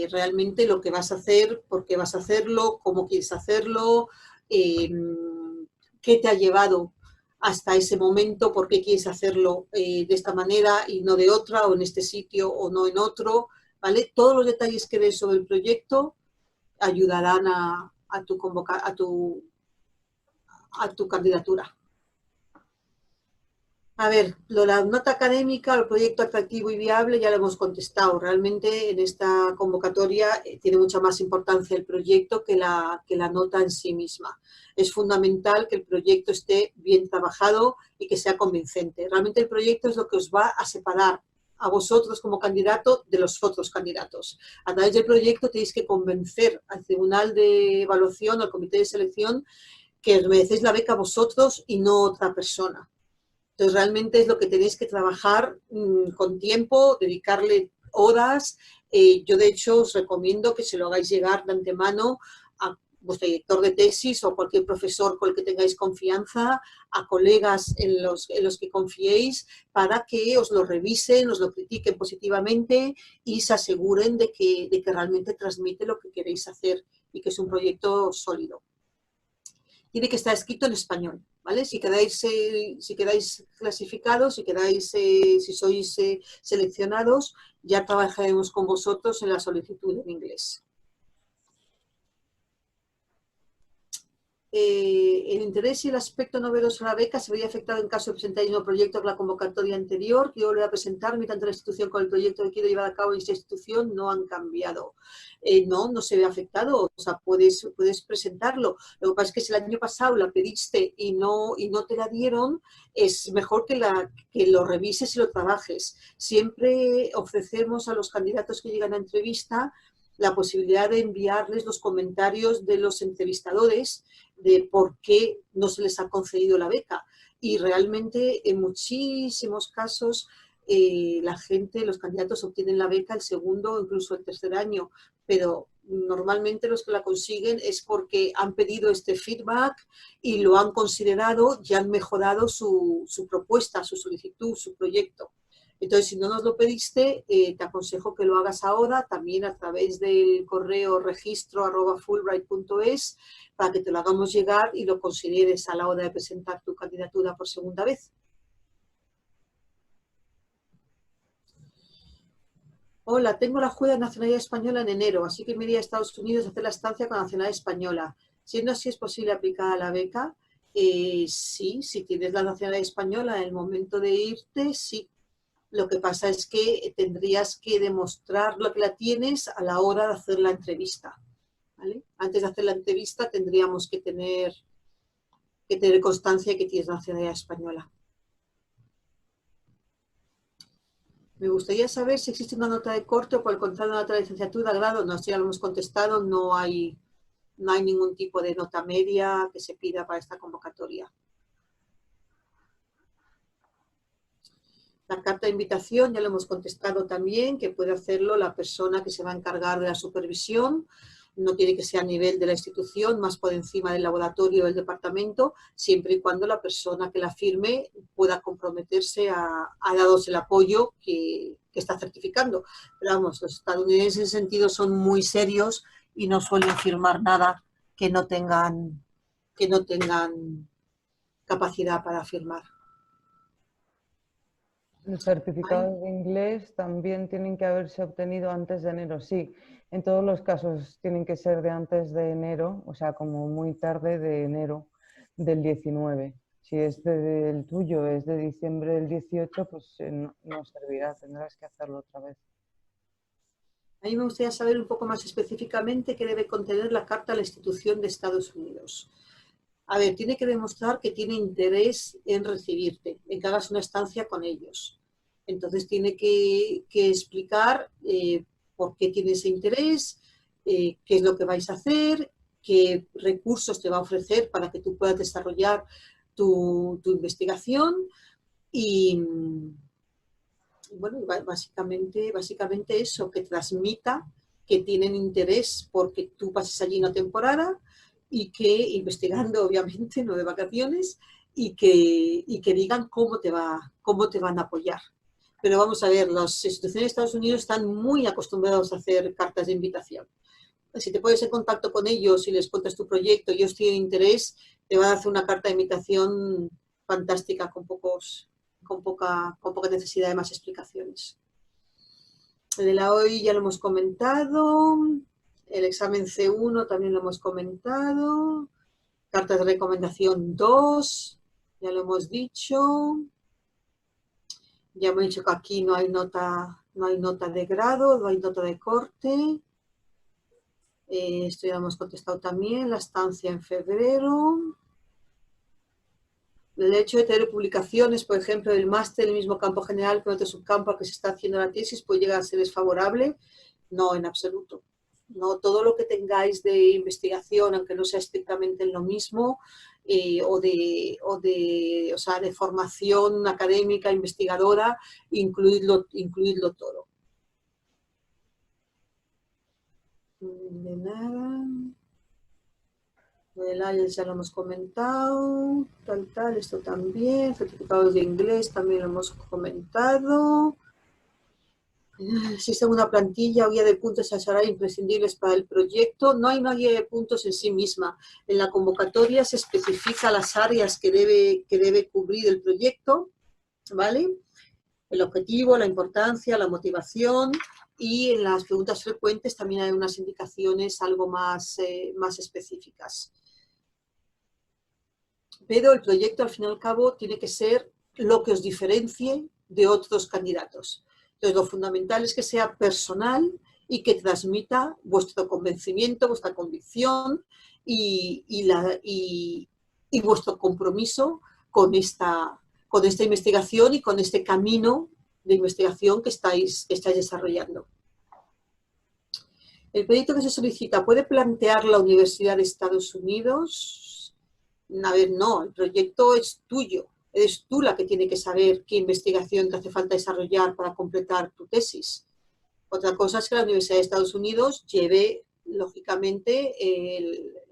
realmente lo que vas a hacer, por qué vas a hacerlo, cómo quieres hacerlo, qué te ha llevado hasta ese momento, por qué quieres hacerlo de esta manera y no de otra, o en este sitio o no en otro, ¿vale? Todos los detalles que des sobre el proyecto ayudarán a tu candidatura. A ver, la nota académica, el proyecto atractivo y viable, ya lo hemos contestado. Realmente en esta convocatoria tiene mucha más importancia el proyecto que la nota en sí misma. Es fundamental que el proyecto esté bien trabajado y que sea convincente. Realmente el proyecto es lo que os va a separar a vosotros como candidato de los otros candidatos. A través del proyecto tenéis que convencer al Tribunal de Evaluación, al Comité de Selección, que merecéis la beca vosotros y no otra persona. Entonces, realmente es lo que tenéis que trabajar con tiempo, dedicarle horas. Yo, de hecho, os recomiendo que se lo hagáis llegar de antemano a vuestro director de tesis o cualquier profesor con el que tengáis confianza, a colegas en los que confiéis, para que os lo revisen, os lo critiquen positivamente y se aseguren de que realmente transmite lo que queréis hacer y que es un proyecto sólido. Tiene que estar escrito en español, ¿vale? Si quedáis clasificados, si sois seleccionados, ya trabajaremos con vosotros en la solicitud en inglés. El interés y el aspecto novedoso de la beca se vería afectado en caso de presentar el mismo proyecto que la convocatoria anterior. Yo lo voy a presentarme, tanto la institución como el proyecto que quiero llevar a cabo en esta institución no han cambiado. No se ve afectado, o sea, puedes presentarlo. Lo que pasa es que si el año pasado la pediste y no te la dieron, es mejor que lo revises y lo trabajes. Siempre ofrecemos a los candidatos que llegan a entrevista la posibilidad de enviarles los comentarios de los entrevistadores de por qué no se les ha concedido la beca. Y realmente en muchísimos casos los candidatos obtienen la beca el segundo o incluso el tercer año, pero normalmente los que la consiguen es porque han pedido este feedback y lo han considerado y han mejorado su propuesta, su solicitud, su proyecto. Entonces, si no nos lo pediste, te aconsejo que lo hagas ahora, también a través del correo registro@fulbright.es, para que te lo hagamos llegar y lo consideres a la hora de presentar tu candidatura por segunda vez. Hola, tengo la juega de nacionalidad española en enero, así que me iría a Estados Unidos a hacer la estancia con nacionalidad española. Siendo así, ¿es posible aplicar a la beca? Sí, si tienes la nacionalidad española en el momento de irte, sí. Lo que pasa es que tendrías que demostrar lo que la tienes a la hora de hacer la entrevista, ¿vale? Antes de hacer la entrevista tendríamos que tener constancia de que tienes nacionalidad española. Me gustaría saber si existe una nota de corte o por el contrario una nota de licenciatura, grado. No, si ya lo hemos contestado, no hay ningún tipo de nota media que se pida para esta convocatoria. La carta de invitación ya lo hemos contestado también, que puede hacerlo la persona que se va a encargar de la supervisión. No tiene que ser a nivel de la institución, más por encima del laboratorio o del departamento, siempre y cuando la persona que la firme pueda comprometerse a daros el apoyo que está certificando. Pero vamos, los estadounidenses en ese sentido son muy serios y no suelen firmar nada que no tengan capacidad para firmar.
Los certificados de inglés también tienen que haberse obtenido antes de enero, sí. En todos los casos tienen que ser de antes de enero, o sea, como muy tarde de enero del 19. Si es del tuyo, es de diciembre del 18, pues no servirá, tendrás que hacerlo otra vez.
A mí me gustaría saber un poco más específicamente qué debe contener la carta a la institución de Estados Unidos. A ver, tiene que demostrar que tiene interés en recibirte, en que hagas una estancia con ellos. Entonces tiene que explicar por qué tiene ese interés, qué es lo que vais a hacer, qué recursos te va a ofrecer para que tú puedas desarrollar tu investigación y, bueno, básicamente eso, que transmita que tienen interés porque tú pases allí una temporada y que investigando, obviamente, no de vacaciones, y que digan cómo te van a apoyar. Pero vamos a ver, las instituciones de Estados Unidos están muy acostumbrados a hacer cartas de invitación. Si te pones en contacto con ellos y les cuentas tu proyecto y ellos tienen interés, te van a hacer una carta de invitación fantástica con poca necesidad de más explicaciones. El de la OI ya lo hemos comentado. El examen C1 también lo hemos comentado. Carta de recomendación 2, ya lo hemos dicho. Ya hemos dicho que aquí no hay nota de grado, no hay nota de corte. Esto ya lo hemos contestado también. La estancia en febrero. El hecho de tener publicaciones, por ejemplo, del máster en el mismo campo general que en otro subcampo al que se está haciendo la tesis, puede llegar a ser desfavorable. No, en absoluto. No, todo lo que tengáis de investigación, aunque no sea estrictamente en lo mismo, o sea, de formación académica, investigadora, incluidlo todo. De nada. El IELTS ya lo hemos comentado, esto también, certificados de inglés también lo hemos comentado. Existe una plantilla o guía de puntos a salario imprescindibles para el proyecto. No hay una guía de puntos en sí misma. En la convocatoria se especifica las áreas que debe cubrir el proyecto, ¿vale? El objetivo, la importancia, la motivación, y en las preguntas frecuentes también hay unas indicaciones algo más específicas. Pero el proyecto, al fin y al cabo, tiene que ser lo que os diferencie de otros candidatos. Entonces, lo fundamental es que sea personal y que transmita vuestro convencimiento, vuestra convicción y vuestro compromiso con esta investigación y con este camino de investigación que estáis desarrollando. El proyecto que se solicita, ¿puede plantear la Universidad de Estados Unidos? A ver, no, el proyecto es tuyo. Eres tú la que tiene que saber qué investigación te hace falta desarrollar para completar tu tesis. Otra cosa es que la Universidad de Estados Unidos lleve lógicamente,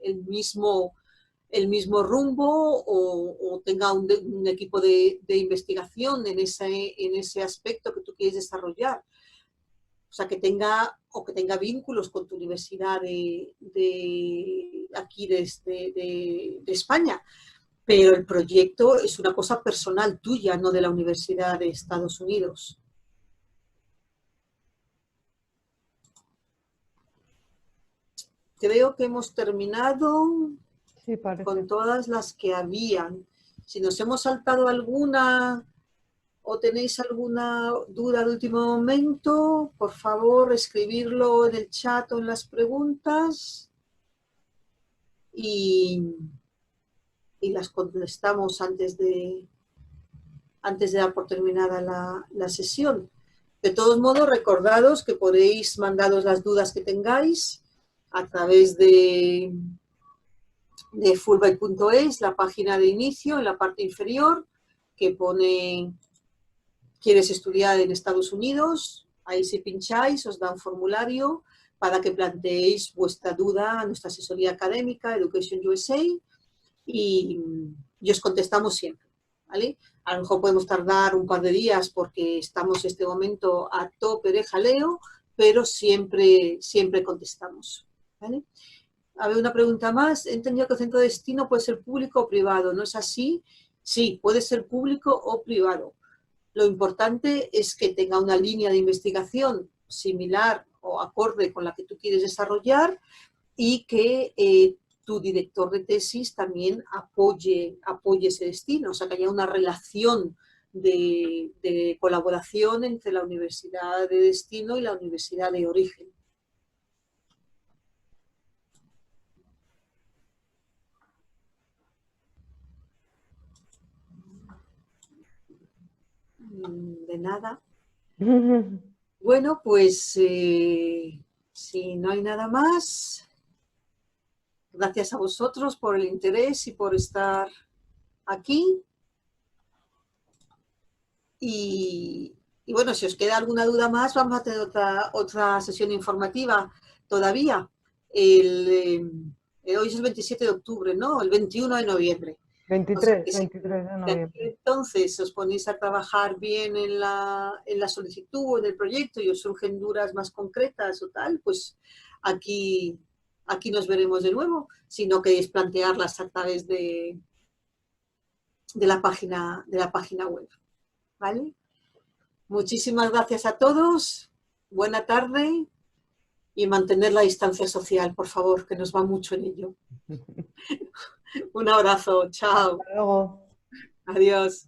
el mismo rumbo o tenga un equipo de investigación en ese aspecto que tú quieres desarrollar. O sea, que tenga vínculos con tu universidad aquí de España. Pero el proyecto es una cosa personal tuya, no de la Universidad de Estados Unidos. Creo que hemos terminado
Sí, parece.
con todas las que habían. Si nos hemos saltado alguna o tenéis alguna duda de último momento, por favor, escribirlo en el chat o en las preguntas y las contestamos antes de dar por terminada la sesión. De todos modos, recordados que podéis mandaros las dudas que tengáis a través de Fulbright.es, la página de inicio en la parte inferior, que pone ¿quieres estudiar en Estados Unidos? Ahí si pincháis os da un formulario para que planteéis vuestra duda a nuestra asesoría académica, Education USA, y os contestamos siempre, ¿vale? A lo mejor podemos tardar un par de días porque estamos en este momento a tope de jaleo, pero siempre contestamos, ¿vale? A ver, una pregunta más. He entendido que el centro de destino puede ser público o privado, ¿no es así? Sí, puede ser público o privado. Lo importante es que tenga una línea de investigación similar o acorde con la que tú quieres desarrollar y que tu director de tesis también apoye ese destino, o sea, que haya una relación de colaboración entre la universidad de destino y la universidad de origen. De nada. Bueno, pues si no hay nada más, gracias a vosotros por el interés y por estar aquí. Y bueno, si os queda alguna duda más, vamos a tener otra sesión informativa todavía. Hoy es el 27 de octubre, ¿no? El 21 de noviembre.
23,
O sea
23 de noviembre.
entonces os ponéis a trabajar bien en la solicitud o en el proyecto y os surgen dudas más concretas o tal, pues aquí nos veremos de nuevo, si no queréis plantearlas a través de la página web. ¿Vale? Muchísimas gracias a todos, buena tarde y mantener la distancia social, por favor, que nos va mucho en ello. Un abrazo, chao.
Hasta luego.
Adiós.